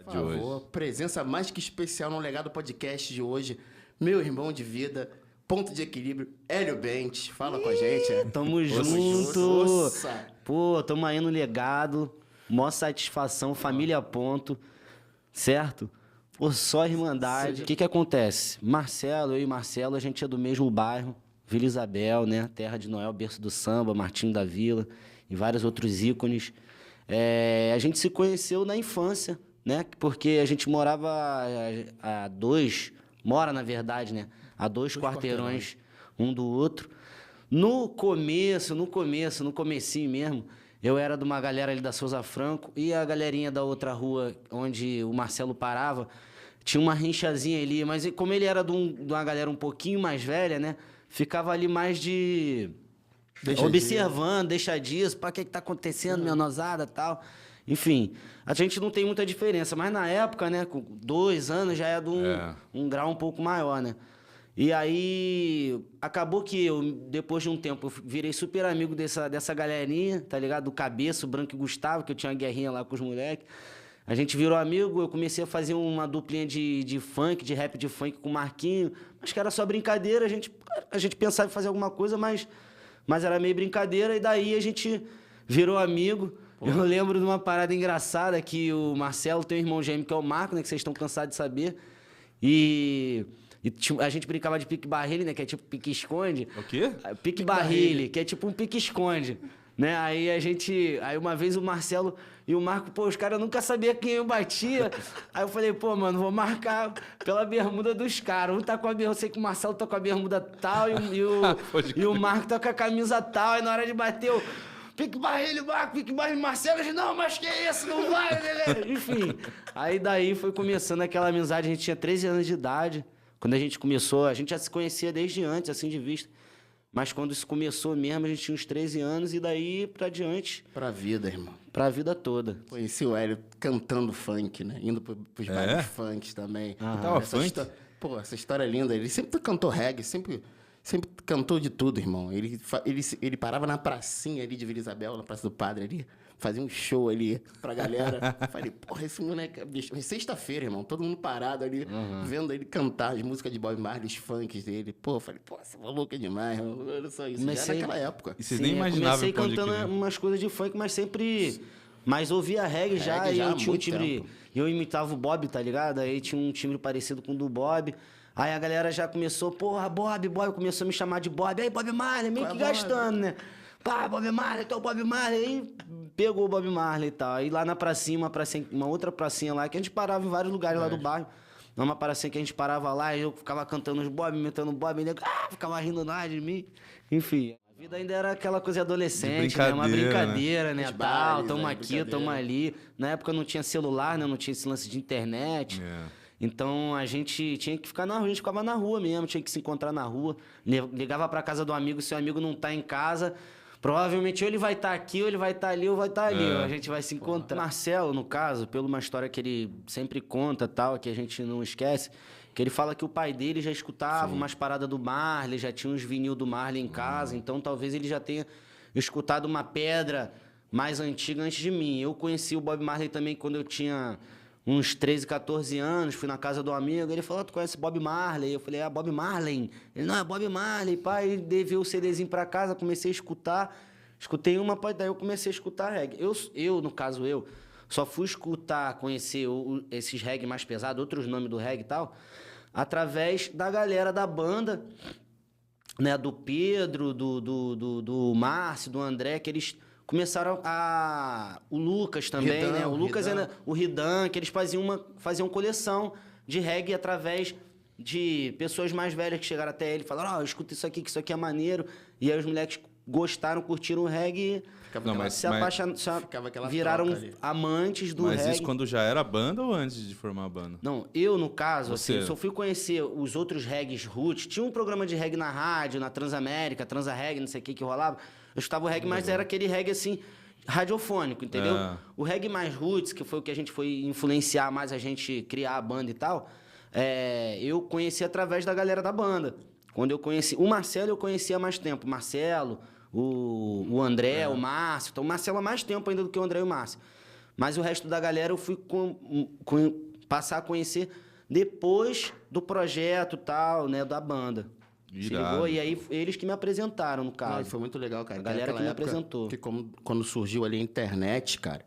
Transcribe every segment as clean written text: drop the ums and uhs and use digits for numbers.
de hoje. Presença mais que especial no Legado Podcast de hoje. Meu irmão de vida, ponto de equilíbrio, Hélio Bentes. Fala com a gente. Tamo junto. Nossa. Pô, tamo aí no Legado. Mó satisfação, família ponto. Certo? Pô, só irmandade. O que acontece? Marcelo, eu e Marcelo, a gente é do mesmo bairro. Vila Isabel, né? Terra de Noel, berço do samba, Martinho da Vila e vários outros ícones. A gente se conheceu na infância, né? Porque a gente morava mora na verdade, né? A dois quarteirões um do outro. No comecinho mesmo, eu era de uma galera ali da Souza Franco e a galerinha da outra rua onde o Marcelo parava, tinha uma rinchazinha ali, mas como ele era de uma galera um pouquinho mais velha, né? Ficava ali mais de... observando, deixa disso, para que tá acontecendo, menosada e tal. Enfim, a gente não tem muita diferença, mas na época, né, com 2 anos já é de um grau um pouco maior, né? E aí, acabou que eu, depois de um tempo, eu virei super amigo dessa galerinha, tá ligado? Do Cabeça, o Branco e Gustavo, que eu tinha uma guerrinha lá com os moleques. A gente virou amigo, eu comecei a fazer uma duplinha de funk, de rap de funk com o Marquinho, mas que era só brincadeira, a gente pensava em fazer alguma coisa, mas era meio brincadeira, e daí a gente virou amigo. Pô. Eu lembro de uma parada engraçada que o Marcelo tem um irmão gêmeo, que é o Marco, né, que vocês estão cansados de saber, e a gente brincava de pique-barrilho, né, que é tipo pique-esconde. O quê? Pique-barrilho, que é tipo um pique-esconde. Né? Aí uma vez o Marcelo e o Marco, pô, os caras nunca sabiam quem eu batia. Aí eu falei, pô, mano, vou marcar pela bermuda dos caras. Um tá com a bermuda, eu sei que o Marcelo tá com a bermuda tal e o Marco tá com a camisa tal. Aí na hora de bater, eu, pique barrilho, Marco, pique barrilho, Marcelo. Eu disse, não, mas que isso, não vai, né? Enfim, aí daí foi começando aquela amizade. A gente tinha 13 anos de idade. Quando a gente começou, a gente já se conhecia desde antes, assim, de vista. Mas quando isso começou mesmo, a gente tinha uns 13 anos e daí pra diante... Pra vida, irmão. Pra vida toda. Conheci o Hélio cantando funk, né? Indo pros vários funks também. Tava funk? Pô, essa história é linda. Ele sempre cantou reggae, sempre cantou de tudo, irmão. Ele parava na pracinha ali de Vila Isabel, na Praça do Padre ali, fazia um show ali pra galera. Falei, porra, esse moleque... bicho. Sexta-feira, irmão, todo mundo parado ali, vendo ele cantar as músicas de Bob Marley, os funks dele. Pô, falei, pô, esse maluco é demais, irmão. Olha só isso, já naquela época. E vocês nem imaginavam comecei cantando umas coisas de funk, mas sempre... Mas ouvia reggae já, e eu tinha um timbre... Eu imitava o Bob, tá ligado? Aí tinha um timbre parecido com o do Bob. Aí a galera já começou, porra, Bob, começou a me chamar de Bob. Aí, Bob Marley, meio que gastando, né? Pá, Bob Marley, então Bob Marley. Aí pegou o Bob Marley e tal. Aí lá na pracinha, uma outra pracinha lá, que a gente parava em vários lugares lá do bairro. Numa pracinha que a gente parava lá, e eu ficava cantando os Bob, imitando o Bob, e ficava rindo lá de mim. Enfim, a vida ainda era aquela coisa de adolescente, né? Uma brincadeira, né? Tal, tamo aqui, tamo ali. Na época não tinha celular, né? Não tinha esse lance de internet. Então a gente tinha que ficar na rua, a gente ficava na rua mesmo, tinha que se encontrar na rua. Ligava pra casa do amigo, se o amigo não tá em casa, provavelmente ou ele vai estar aqui, ou ele vai estar ali, ou vai estar ali. A gente vai se encontrar. Marcelo, no caso, pela uma história que ele sempre conta, tal, que a gente não esquece, que ele fala que o pai dele já escutava umas paradas do Marley, já tinha uns vinil do Marley em casa, então talvez ele já tenha escutado uma pedra mais antiga antes de mim. Eu conheci o Bob Marley também quando eu tinha uns 13, 14 anos, fui na casa do amigo, ele falou, tu conhece Bob Marley? Eu falei, Bob Marley. Ele, não, é Bob Marley, pai. Ele veio o CDzinho pra casa, comecei a escutar. Escutei uma, daí eu comecei a escutar reggae. No caso, só fui conhecer esses reggae mais pesados, outros nomes do reggae e tal, através da galera da banda, né, do Pedro, do Márcio, do André, que eles... começaram o Lucas também, né? O Lucas era o Ridan, que eles faziam coleção de reggae através de pessoas mais velhas que chegaram até ele e falaram, escuta isso aqui, que isso aqui é maneiro. E aí os moleques gostaram, curtiram o reggae, viraram amantes do reggae. Mas isso quando já era banda ou antes de formar a banda? Não, eu, no caso, assim, só fui conhecer os outros reggaes roots. Tinha um programa de reggae na rádio, na Transamérica, Transa Reggae, não sei o que rolava. Eu escutava o reggae, mas era aquele reggae, assim, radiofônico, entendeu? O reggae mais roots, que foi o que a gente foi influenciar mais a gente criar a banda e tal, eu conheci através da galera da banda. Quando eu conheci... O Marcelo eu conhecia há mais tempo. O Marcelo, o André, o Márcio. Então, o Marcelo há mais tempo ainda do que o André e o Márcio. Mas o resto da galera eu fui passar a conhecer depois do projeto tal, né, da banda. Se ligou? E aí eles que me apresentaram, no Não, caso. foi muito legal, cara. A galera Aquela que me época apresentou. Que quando surgiu ali a internet, cara,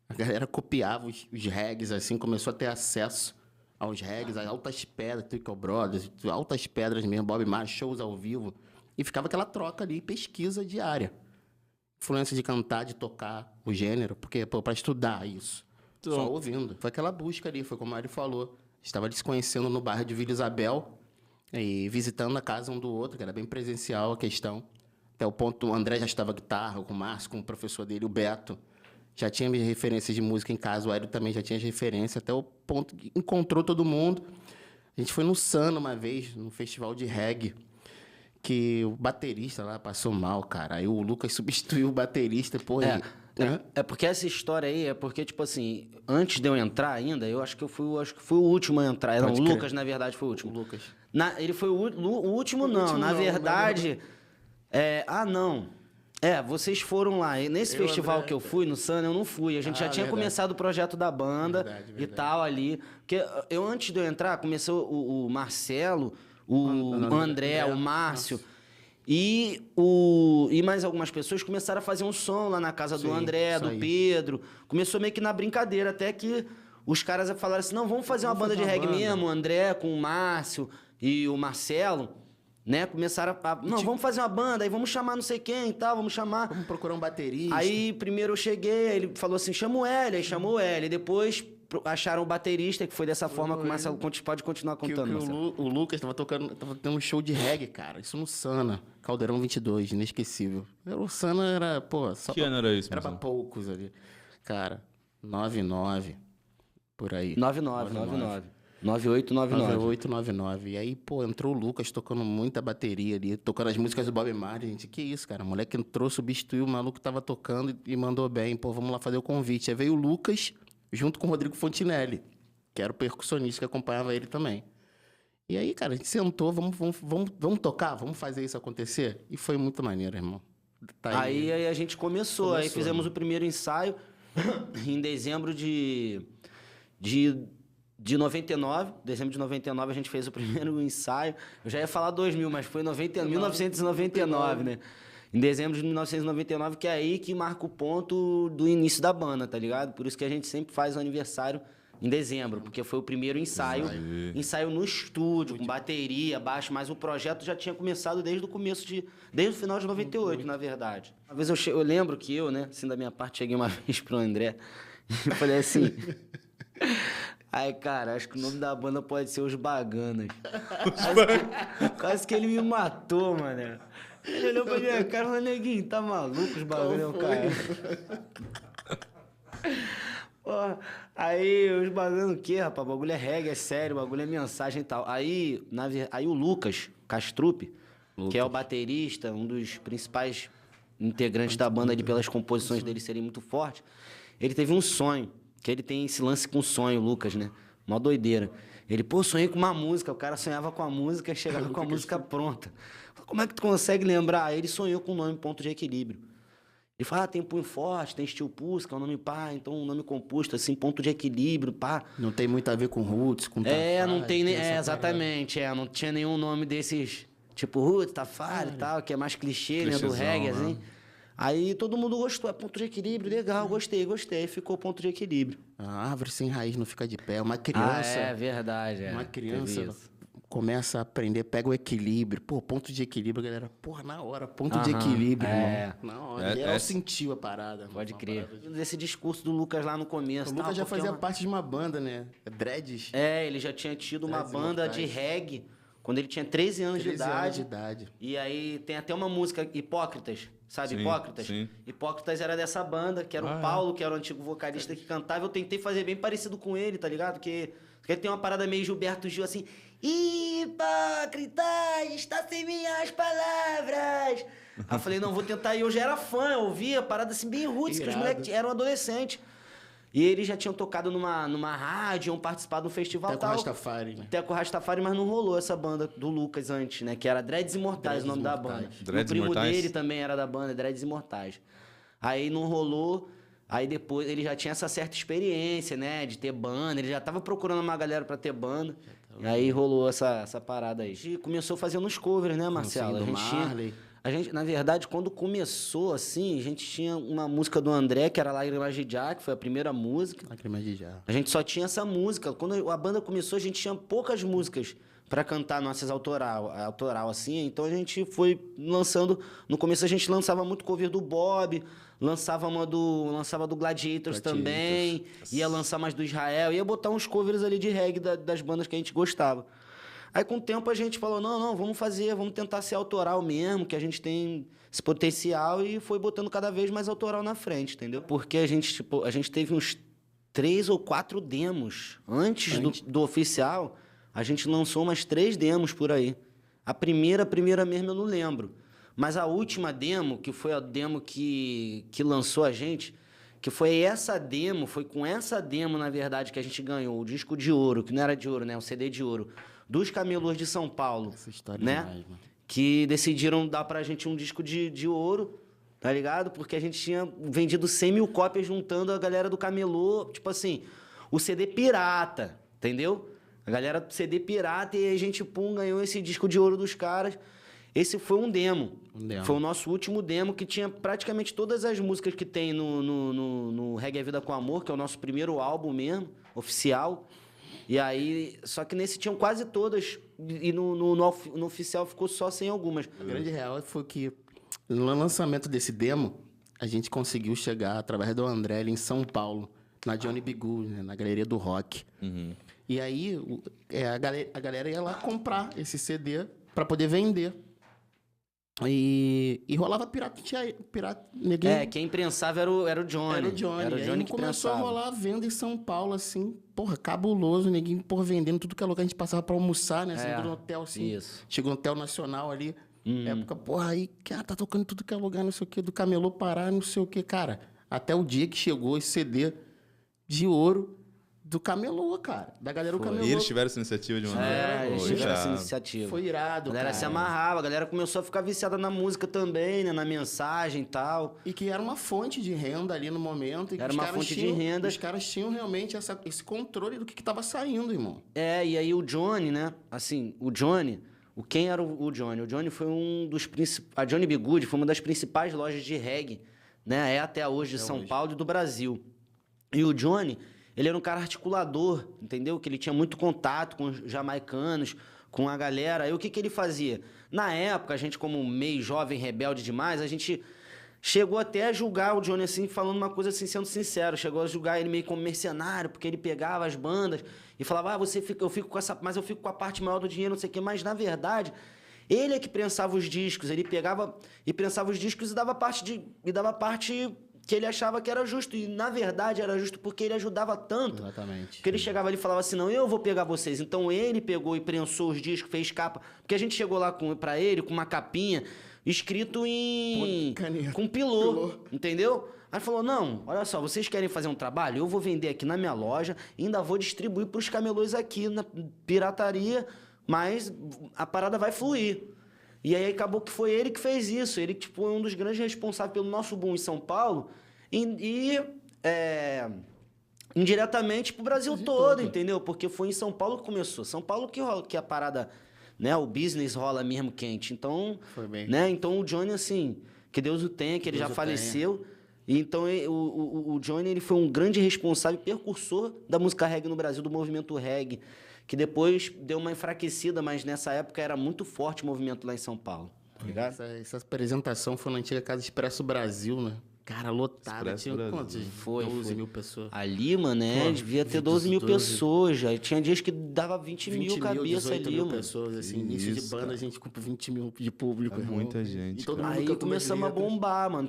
a galera copiava os regs, assim, começou a ter acesso aos regs, a altas pedras, Trickle Brothers, altas pedras mesmo, Bob Marley, shows ao vivo. E ficava aquela troca ali, pesquisa diária. Influência de cantar, de tocar o gênero, porque, pô, pra estudar isso. Só ouvindo. Foi aquela busca ali, foi como o Mário falou. Estava ali se conhecendo no bairro de Vila Isabel e visitando a casa um do outro, que era bem presencial a questão. Até o ponto, o André já estava guitarra, com o Márcio, com o professor dele, o Beto. Já tinha minhas referências de música em casa, o Hélio também já tinha as referências, até o ponto que encontrou todo mundo. A gente foi no Sano uma vez, num festival de reggae, que o baterista lá passou mal, cara. Aí o Lucas substituiu o baterista, porra. É porque essa história aí é porque, tipo assim, antes de eu entrar ainda, eu acho que fui o último a entrar. Não, o Pode crer. Lucas, na verdade, foi o último. O Lucas. Ele foi o último, não. último Na não, verdade. Não. Vocês foram lá. E nesse festival André, que eu fui, no Sun, eu não fui. A gente já tinha verdade. começado o projeto da banda e tal ali. Porque eu, antes de eu entrar, começou o Marcelo, o André, o Márcio. E mais algumas pessoas começaram a fazer um som lá na casa do Sim, André, isso do aí. Pedro. Começou meio que na brincadeira, até que os caras falaram assim, não, vamos fazer uma banda de reggae mesmo, o André com o Márcio e o Marcelo, né? Começaram não, vamos fazer uma banda, aí vamos chamar não sei quem e tal, vamos chamar. Vamos procurar um baterista. Aí, primeiro eu cheguei, ele falou assim, chama o Hélio, aí chamou o Hélio. E depois acharam o baterista, que foi dessa forma que o Marcelo pode continuar contando, Marcelo. O Lucas tava tendo um show de reggae, cara. Isso no Sana, Caldeirão 22, inesquecível. O Sana era, pô... Só Que ano era isso, Era pra Marcelo? poucos ali. Cara, 99, por aí. 99. 9899. 9899. E aí, pô, entrou o Lucas tocando muita bateria ali, tocando as músicas do Bob Marley. Gente, que isso, cara? O moleque entrou, substituiu, o maluco tava tocando e mandou bem. Pô, vamos lá fazer o convite. Aí veio o Lucas, junto com o Rodrigo Fontinelli, que era o percussionista que acompanhava ele também. E aí, cara, a gente sentou, vamos tocar, vamos fazer isso acontecer? E foi muito maneiro, irmão. Tá Aí a gente começou, aí fizemos o primeiro ensaio em dezembro de 99. Dezembro de 99 a gente fez o primeiro ensaio. Eu já ia falar 2000, mas foi 1999, né? Em dezembro de 1999, que é aí que marca o ponto do início da banda, tá ligado? Por isso que a gente sempre faz o aniversário em dezembro, porque foi o primeiro ensaio. Ensaio no estúdio, com bateria, baixo, mas o projeto já tinha começado desde o final de 98, na verdade. Uma vez eu lembro que eu, né, assim da minha parte, cheguei uma vez pro André e falei assim... Aí, cara, acho que o nome da banda pode ser Os Baganas. Quase que ele me matou, mano. Ele olhou pra minha cara e falou, neguinho, tá maluco? Os Baganas, cara. Porra, aí, Os Baganas o quê, rapaz? O bagulho é reggae, é sério, o bagulho é mensagem e tal. Aí o Lucas Castrupe, que é o baterista, um dos principais integrantes da banda ali, pelas composições dele serem muito fortes, ele teve um sonho. Que ele tem esse lance com sonho, Lucas, né? Mó doideira. Ele, sonhei com uma música. O cara sonhava com a música, chegava com a música pronta. Como é que tu consegue lembrar? Aí ele sonhou com o nome Ponto de Equilíbrio. Ele fala, tem punho forte, tem steel pulse, que é um nome pá, então um nome composto, assim, ponto de equilíbrio, pá. Não tem muito a ver com roots, com Tafari. Não tem nem... exatamente. Não tinha nenhum nome desses, tipo roots, Tafari e tal, que é mais clichê, né, do reggae, assim. Aí todo mundo gostou, é ponto de equilíbrio, legal, gostei. Aí ficou ponto de equilíbrio. A árvore sem raiz não fica de pé. Uma criança... é verdade, Uma criança começa a aprender, pega o equilíbrio. Pô, ponto de equilíbrio, galera. Porra, na hora, ponto de equilíbrio, irmão. Na hora. Geral sentiu a parada. Pode crer. Esse discurso do Lucas lá no começo. O Lucas já fazia parte de uma banda, né? Dreads. Ele já tinha tido uma banda de reggae quando ele tinha 13 anos de idade. E aí tem até uma música, Hipócritas. Sabe, Hipócritas? Sim. Hipócritas era dessa banda, que era o Paulo, que era o antigo vocalista que cantava. Eu tentei fazer bem parecido com ele, tá ligado? Porque ele tem uma parada meio Gilberto Gil, assim... Hipócritas, está sem minhas palavras. Aí eu falei, não, vou tentar. E eu já era fã, eu ouvia parada assim bem roots, que os moleques eram adolescentes. E eles já tinham tocado numa rádio, iam participar de um festival Até tal. com Rastafari, né? Até com Rastafari, mas não rolou essa banda do Lucas antes, né? Que era Dreads Imortais, o nome da banda. O primo dele também era da banda, Dreads Imortais. Aí não rolou. Aí depois ele já tinha essa certa experiência, né? De ter banda. Ele já tava procurando uma galera pra ter banda. E aí rolou essa parada aí. A gente começou fazendo os covers, né, Marcelo? do Marley. A gente, na verdade, quando começou assim, a gente tinha uma música do André, que era Lágrimas de Já, que foi a primeira música. Lágrimas de Já. A gente só tinha essa música. Quando a banda começou, a gente tinha poucas músicas para cantar nossas autoral assim. Então a gente foi lançando. No começo a gente lançava muito cover do Bob, lançava do Gladiators também, ia lançar mais do Israel, ia botar uns covers ali de reggae das bandas que a gente gostava. Aí com o tempo a gente falou, não, vamos tentar ser autoral mesmo, que a gente tem esse potencial, e foi botando cada vez mais autoral na frente, entendeu? Porque a gente teve uns 3 ou 4 demos. Antes do oficial, a gente lançou umas 3 demos por aí. A primeira mesmo eu não lembro. Mas a última demo, que foi a demo que lançou a gente, que foi com essa demo, na verdade, que a gente ganhou o disco de ouro, que não era de ouro, né? O CD de ouro, dos Camelôs de São Paulo. Essa história né? demais, mano. Que decidiram dar pra gente um disco de ouro, tá ligado? Porque a gente tinha vendido 100 mil cópias juntando a galera do Camelô, tipo assim, o CD pirata, entendeu? A galera do CD pirata, e a gente, ganhou esse disco de ouro dos caras. Esse foi um demo. Foi o nosso último demo, que tinha praticamente todas as músicas que tem no Reggae a Vida com Amor, que é o nosso primeiro álbum mesmo, oficial. E aí, só que nesse tinham quase todas, e no oficial ficou só sem algumas. A grande real foi que no lançamento desse demo, a gente conseguiu chegar, através do André, ali em São Paulo, na Johnny B. Good, né, na Galeria do Rock. Uhum. E aí, a galera ia lá comprar esse CD para poder vender. E rolava pirata, ninguém... Quem prensava era o Johnny. Era o Johnny. Era o E Johnny aí que começou prensava. a rolar a venda em São Paulo, assim, porra, cabuloso, ninguém, vendendo tudo que é lugar. A gente passava pra almoçar, né? Assim, no hotel, assim. Isso. Chegou no Hotel Nacional ali. Época, porra, aí, cara, tá tocando tudo que é lugar, não sei o quê, do Camelô Pará, não sei o quê, cara. Até o dia que chegou esse CD de ouro do Camelô, cara. Da galera do Camelô. E eles tiveram essa iniciativa de mandar. Eles tiveram essa iniciativa. Foi irado, A galera cara. se amarrava, a galera começou a ficar viciada na música também, né? Na mensagem e tal. E que era uma fonte de renda ali no momento. E que Era os uma caras fonte de tinham- renda. Os caras tinham realmente esse controle do que tava saindo, irmão. E aí o Johnny, né? Assim, quem era o Johnny? O Johnny foi um dos principais... A Johnny B. Good foi uma das principais lojas de reggae, né? É até hoje de São Paulo e do Brasil. E o Johnny, ele era um cara articulador, entendeu? Que ele tinha muito contato com os jamaicanos, com a galera. Aí o que ele fazia? Na época, a gente como meio jovem, rebelde demais, a gente chegou até a julgar o Johnny, assim, falando uma coisa assim, sendo sincero. Chegou a julgar ele meio como mercenário, porque ele pegava as bandas e falava, eu fico com essa... Mas eu fico com a parte maior do dinheiro, não sei o quê. Mas, na verdade, ele é que prensava os discos. Ele pegava e prensava os discos e dava parte que ele achava que era justo. E, na verdade, era justo porque ele ajudava tanto. Exatamente. Que ele chegava ali e falava assim, não, eu vou pegar vocês. Então, ele pegou e prensou os discos, fez capa. Porque a gente chegou lá pra ele com uma capinha escrito com pilô, entendeu? Aí falou, não, olha só, vocês querem fazer um trabalho? Eu vou vender aqui na minha loja e ainda vou distribuir pros camelôs aqui na pirataria, mas a parada vai fluir. E aí acabou que foi ele que fez isso. Ele, tipo, é um dos grandes responsáveis pelo nosso boom em São Paulo indiretamente pro Brasil todo, entendeu? Porque foi em São Paulo que começou. São Paulo que a parada, né? O business rola mesmo quente. Então, Foi bem. né? Então o Johnny, assim, que Deus o tenha, que ele já faleceu. E então o Johnny, ele foi um grande responsável e precursor da música reggae no Brasil, do movimento reggae, que depois deu uma enfraquecida, mas nessa época era muito forte o movimento lá em São Paulo. Tá ligado? Essa apresentação foi na antiga Casa Expresso Brasil, né? Cara, lotada. Expresso Tinha Brasil. quantos? Foi. 12 mil pessoas. Ali, mano, devia ter 12 mil pessoas já. Tinha dias que dava 20 mil cabeça 18 ali, mil mano. pessoas, assim. Início de Isso, banda, cara. a gente com 20 mil de público. irmão. muita gente, E todo cara. mundo Aí cantando começamos a as letras. bombar, mano.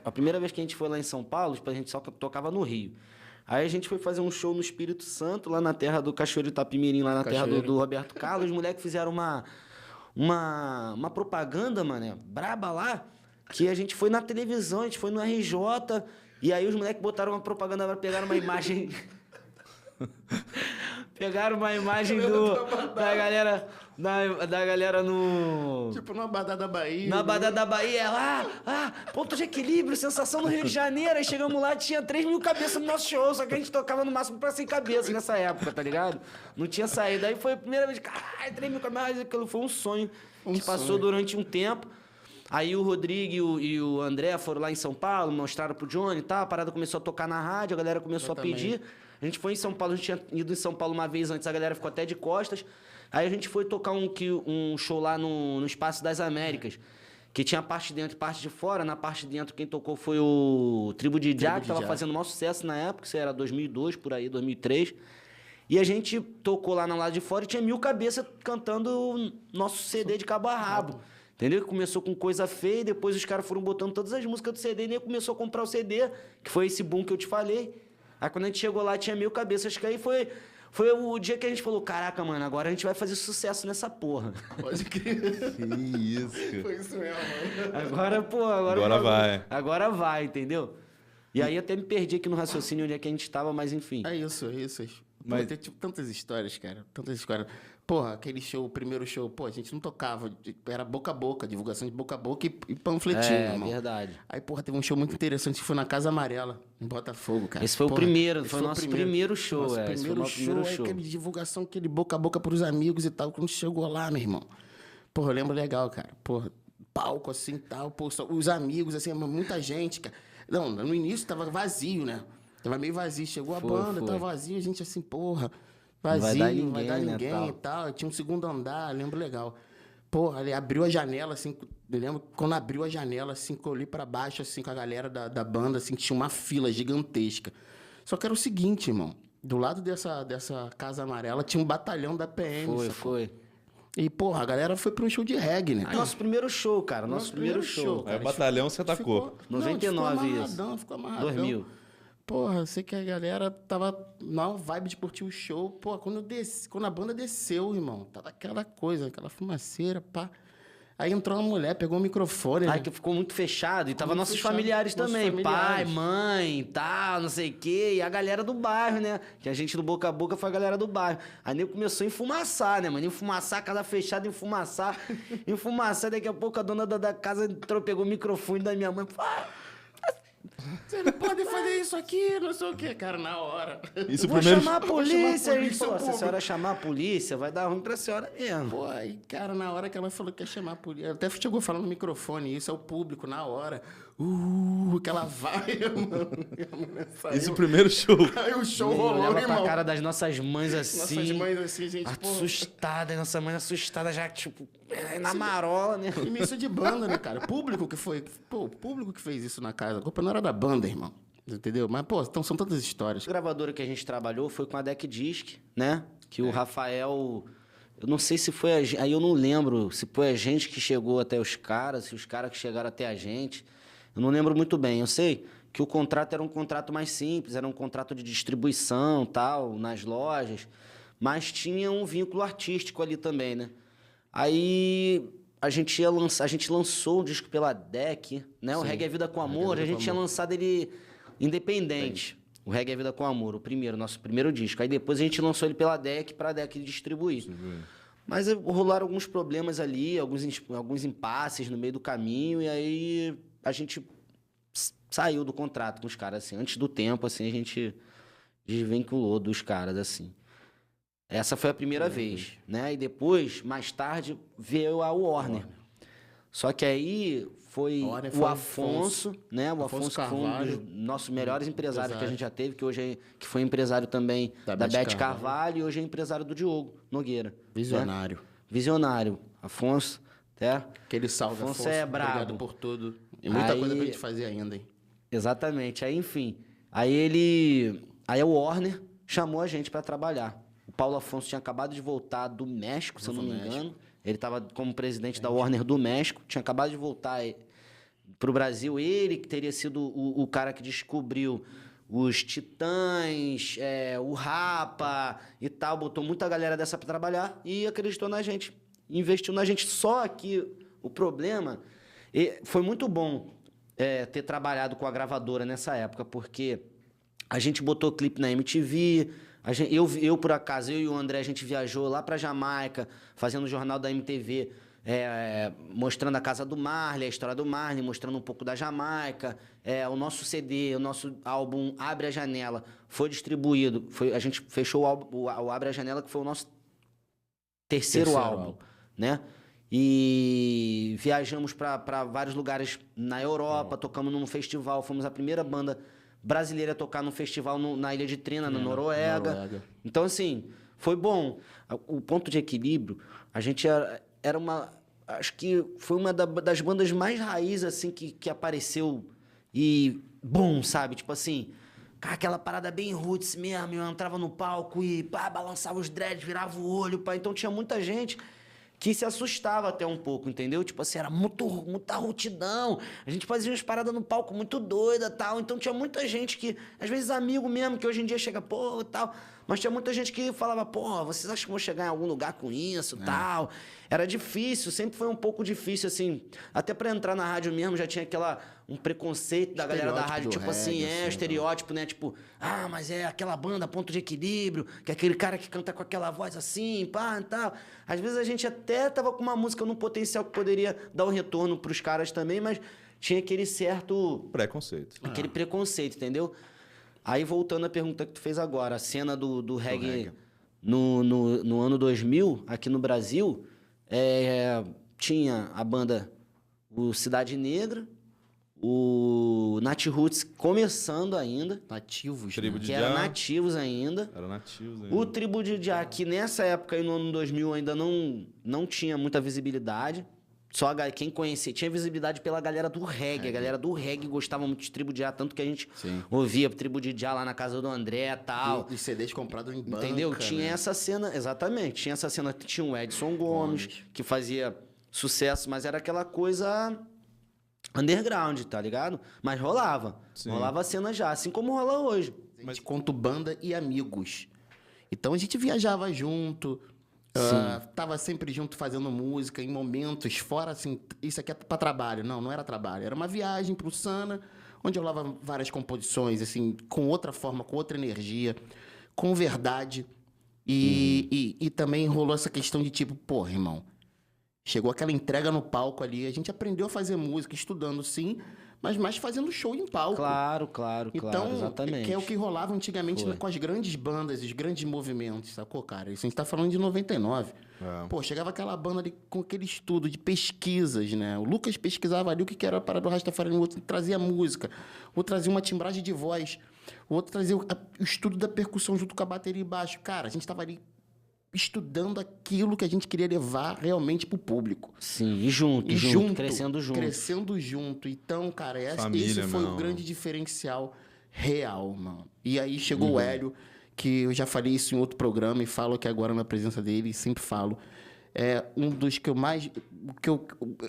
A primeira vez que a gente foi lá em São Paulo, tipo, a gente só tocava no Rio. Aí a gente foi fazer um show no Espírito Santo, lá na terra do Cachoeiro Itapimirim, lá na terra do Roberto Carlos. Os moleques fizeram uma propaganda, mano, braba lá, que a gente foi na televisão, a gente foi no RJ, e aí os moleques botaram uma propaganda, pegaram uma imagem... Pegaram uma imagem da galera da galera no... Tipo, numa Badada da Bahia. Na Badada da Bahia, lá, ponto de equilíbrio, sensação no Rio de Janeiro. Aí chegamos lá, tinha 3.000 cabeças no nosso show, só que a gente tocava no máximo pra 100 cabeças nessa época, tá ligado? Não tinha saído. Aí foi a primeira vez, caralho, 3.000 cabeças, aquilo foi um sonho que passou durante um tempo. Aí o Rodrigo e o André foram lá em São Paulo, mostraram pro Johnny e tal, a parada começou a tocar na rádio, a galera começou a pedir. A gente foi em São Paulo, a gente tinha ido em São Paulo uma vez antes, a galera ficou até de costas. Aí a gente foi tocar um show lá no Espaço das Américas, que tinha parte de dentro e parte de fora. Na parte de dentro, quem tocou foi o Tribo de Já, que tava fazendo o maior sucesso na época, isso era 2002, por aí, 2003. E a gente tocou lá no lado de fora e tinha 1.000 cabeças cantando o nosso CD de cabo a rabo. Entendeu? Começou com Coisa Feia, depois os caras foram botando todas as músicas do CD e nem começou a comprar o CD, que foi esse boom que eu te falei. Aí quando a gente chegou lá, tinha 1.000 cabeças. Acho que aí foi o dia que a gente falou, caraca, mano, agora a gente vai fazer sucesso nessa porra. Pode crer. Que isso. Foi isso mesmo, mano. Agora, pô, Agora vai. Agora vai, entendeu? E aí até me perdi aqui no raciocínio onde é que a gente tava, mas enfim. É isso, é isso. Mas- Tem tipo, tantas histórias, cara. Tantas histórias. Porra, aquele show, o primeiro show, pô, a gente não tocava. Era boca a boca, divulgação de boca a boca e panfletinho, irmão. Verdade. Aí, porra, teve um show muito interessante que foi na Casa Amarela, em Botafogo, cara. Esse foi o Porra, primeiro, esse foi o nosso primeiro show, Nosso esse foi o primeiro nosso show, primeiro aí show. aquele divulgação, aquele boca a boca pros amigos e tal. Quando chegou lá, meu irmão. Porra, eu lembro legal, cara. Porra, palco assim e tal, pô, os amigos, assim, muita gente, cara. Não, no início tava vazio, né? Tava meio vazio. Chegou a banda, tava vazio, a gente assim, porra, vazio, vai dar ninguém, e tal. Tinha um segundo andar, lembro legal. Porra, ele abriu a janela, assim, eu lembro quando abriu a janela, assim, que eu olhei pra baixo, assim, com a galera da banda, assim, tinha uma fila gigantesca. Só que era o seguinte, irmão, do lado dessa Casa Amarela tinha um batalhão da PM, sacou? Foi. E, porra, a galera foi pra um show de reggae, né? Nosso primeiro show, cara. Nosso primeiro show. Aí o batalhão você atacou. 99 isso. Ficou amarradão. 2000. Porra, eu sei que a galera tava na vibe de curtir o show. Porra, quando a banda desceu, irmão, tava aquela coisa, aquela fumaceira, pá. Aí entrou uma mulher, pegou o microfone. Aí que ficou muito fechado. E tava muito nossos fechado. familiares Nossos também. Pai, familiares. mãe, tal, não sei o quê. E a galera do bairro, né? Que a gente do boca a boca foi a galera do bairro. Aí nego começou a enfumaçar, né, mano? Enfumaçar, casa fechada, enfumaçar. Enfumaçar. Daqui a pouco a dona da casa entrou, pegou o microfone da minha mãe. Você não pode fazer isso aqui, não sei o quê. Cara, na hora. Isso Vou primeiro. chamar a polícia. A gente falou, se a público. senhora chamar a polícia, vai dar ruim pra senhora mesmo. Pô, aí, cara, na hora que ela falou que ia chamar a polícia, até chegou falando no microfone, isso é o público, na hora. Aquela vaia, mano. E a mulher saiu. Isso primeiro show. Aí o show Eu rolou, olhava irmão. pra cara das nossas mães assim. Nossas mães assim, gente, pô. Assustada, nossa mãe assustada já, tipo, na marola, né? Início de banda, né, cara? Público que foi. Pô, o público que fez isso na casa. A culpa não era da banda, irmão. Entendeu? Mas, pô, então são tantas histórias. A gravadora que a gente trabalhou foi com a Deck Disc, né? Que o Rafael... Eu não sei se foi a gente... Aí eu não lembro se foi a gente que chegou até os caras, se os caras que chegaram até a gente. Eu não lembro muito bem. Eu sei que o contrato era um contrato mais simples, era um contrato de distribuição, tal, nas lojas. Mas tinha um vínculo artístico ali também, né? Aí... A gente lançou o disco pela Deck, né? O Reggae é Vida com Amor, a gente tinha lançado ele independente. O Reggae é Vida com Amor, o primeiro, nosso primeiro disco. Aí depois a gente lançou ele pela Deck, pra Deck distribuir. Mas rolaram alguns problemas ali, alguns impasses no meio do caminho, e aí a gente saiu do contrato com os caras, assim. Antes do tempo, assim, a gente desvinculou dos caras, assim. Essa foi a primeira vez, né? E depois, mais tarde, veio a Warner. Só que aí foi o Afonso, né? O Afonso que foi um dos nossos melhores empresários que a gente já teve, que foi empresário também da Beth Carvalho e hoje é empresário do Diogo Nogueira. Visionário. Né? Visionário. Afonso, até. Aquele salve, Afonso é brabo. Obrigado por tudo. E muita coisa pra gente fazer ainda, hein? Exatamente. Aí, enfim. Aí a Warner chamou a gente para trabalhar. O Paulo Afonso tinha acabado de voltar do México, se eu não me engano. Ele estava como presidente da Warner do México. Tinha acabado de voltar para o Brasil. Ele que teria sido o cara que descobriu os Titãs, o Rapa e tal. Botou muita galera dessa para trabalhar e acreditou na gente. Investiu na gente. Só que o problema... foi muito bom ter trabalhado com a gravadora nessa época, porque a gente botou clipe na MTV... Por acaso, eu e o André, a gente viajou lá pra Jamaica, fazendo o jornal da MTV, mostrando a casa do Marley, a história do Marley, mostrando um pouco da Jamaica. O nosso CD, o nosso álbum Abre a Janela foi distribuído. A gente fechou o Abre a Janela, que foi o nosso terceiro álbum, né? E viajamos para vários lugares na Europa, tocamos num festival, fomos a primeira banda brasileira a tocar num festival na Ilha de Trina, na Noruega. Então, assim, foi bom. O Ponto de Equilíbrio, a gente era uma... Acho que foi uma das bandas mais raiz, assim, que apareceu e... Bom, sabe? Tipo assim, aquela parada bem roots mesmo. Eu entrava no palco e balançava os dreads, virava o olho, pá. Então tinha muita gente que se assustava até um pouco, entendeu? Tipo assim, era muita rotidão. A gente fazia umas paradas no palco muito doida e tal. Então tinha muita gente que, às vezes amigo mesmo, que hoje em dia chega, pô, tal. Mas tinha muita gente que falava, pô, vocês acham que vão chegar em algum lugar com isso, tal? Era difícil, sempre foi um pouco difícil, assim. Até pra entrar na rádio mesmo, já tinha um preconceito da galera da rádio, tipo assim, estereótipo, né? Tipo, mas é aquela banda Ponto de Equilíbrio, que é aquele cara que canta com aquela voz assim, pá, e tal. Às vezes a gente até tava com uma música num potencial que poderia dar um retorno pros caras também, mas tinha aquele certo... Preconceito. Aquele preconceito, entendeu? Aí, voltando à pergunta que tu fez agora, a cena do reggae no ano 2000, aqui no Brasil, tinha a banda o Cidade Negra, o Nat Roots começando ainda. Nativos, Tribo né? de Que era nativos ainda. Era nativos ainda. O Tribo de Jah, que nessa época, aí no ano 2000, ainda não tinha muita visibilidade. Só quem conhecia, tinha visibilidade pela galera do reggae. A galera do reggae gostava muito de Tribo de Jah, tanto que a gente ouvia Tribo de Jah lá na casa do André e tal. E CDs comprados em banca, entendeu? Tinha né? essa cena, exatamente. Tinha essa cena, tinha o Edson Gomes, que fazia sucesso, mas era aquela coisa underground, tá ligado? Mas rolava. Sim. Rolava a cena já, assim como rola hoje. A gente conta banda e amigos. Então a gente viajava junto, tava sempre junto fazendo música, em momentos fora, assim, isso aqui é pra trabalho. Não era trabalho. Era uma viagem pro Sana, onde eu levava várias composições, assim, com outra forma, com outra energia, com verdade. E também rolou essa questão de tipo, porra, irmão, chegou aquela entrega no palco ali, a gente aprendeu a fazer música, estudando sim, mas mais fazendo show em palco. Claro, Então, exatamente. que é o que rolava antigamente com as grandes bandas, os grandes movimentos, sacou, cara? Isso a gente tá falando de 99. Pô, chegava aquela banda ali com aquele estudo de pesquisas, né? O Lucas pesquisava ali o que era a parada do Rastafari, o outro trazia música, o outro trazia uma timbragem de voz, o outro trazia o estudo da percussão junto com a bateria e baixo. Cara, a gente tava ali estudando aquilo que a gente queria levar realmente pro público. Sim, e junto, crescendo junto. Crescendo junto. Então, cara, Família, esse foi mano. o grande diferencial real, mano. E aí chegou o Hélio, que eu já falei isso em outro programa e falo aqui agora na presença dele, e sempre falo. É um dos que eu mais...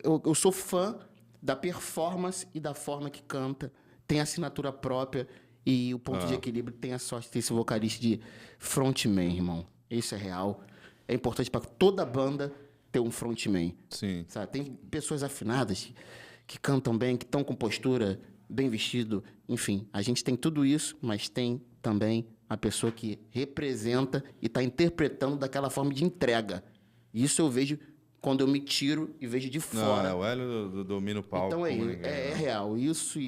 Eu sou fã da performance e da forma que canta. Tem assinatura própria e o Ponto de Equilíbrio tem a sorte de ter esse vocalista de frontman, irmão. Isso é real. É importante para toda banda ter um frontman. Sim. Sabe? Tem pessoas afinadas que cantam bem, que estão com postura, bem vestido. Enfim, a gente tem tudo isso, mas tem também a pessoa que representa e está interpretando daquela forma de entrega. Isso eu vejo quando eu me tiro e vejo de fora. Não, o Hélio domina o palco. Então é real. Isso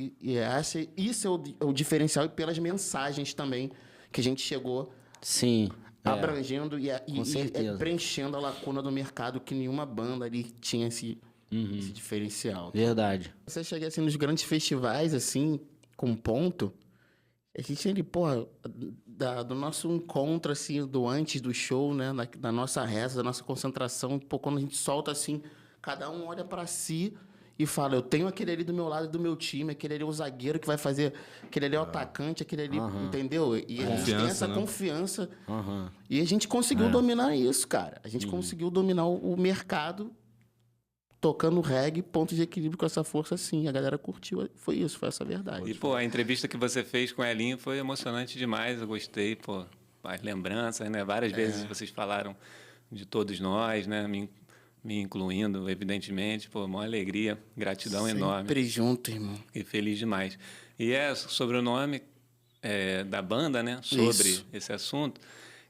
é o diferencial, e pelas mensagens também que a gente chegou Sim. abrangendo e certeza. preenchendo a lacuna do mercado que nenhuma banda ali tinha esse diferencial. Verdade. Você chega assim nos grandes festivais, assim, com ponto, a gente ali, porra, do nosso encontro, assim, do antes do show, né, da nossa reza, da nossa concentração, pô, quando a gente solta assim, cada um olha pra si e fala, eu tenho aquele ali do meu lado, do meu time, aquele ali é o zagueiro que vai fazer, aquele ali é o atacante, aquele ali, entendeu? E a gente tem essa confiança. E a gente conseguiu dominar isso, cara. A gente conseguiu dominar o mercado tocando reggae, Ponto de Equilíbrio com essa força, assim. A galera curtiu, foi essa a verdade. E, pô, a entrevista que você fez com o Elinho foi emocionante demais, eu gostei, pô, as lembranças, né? Várias vezes vocês falaram de todos nós, né? Me incluindo, evidentemente, pô, uma alegria, gratidão enorme. Sempre junto, irmão. E feliz demais. E sobre o nome, da banda, né? Sobre Isso. esse assunto.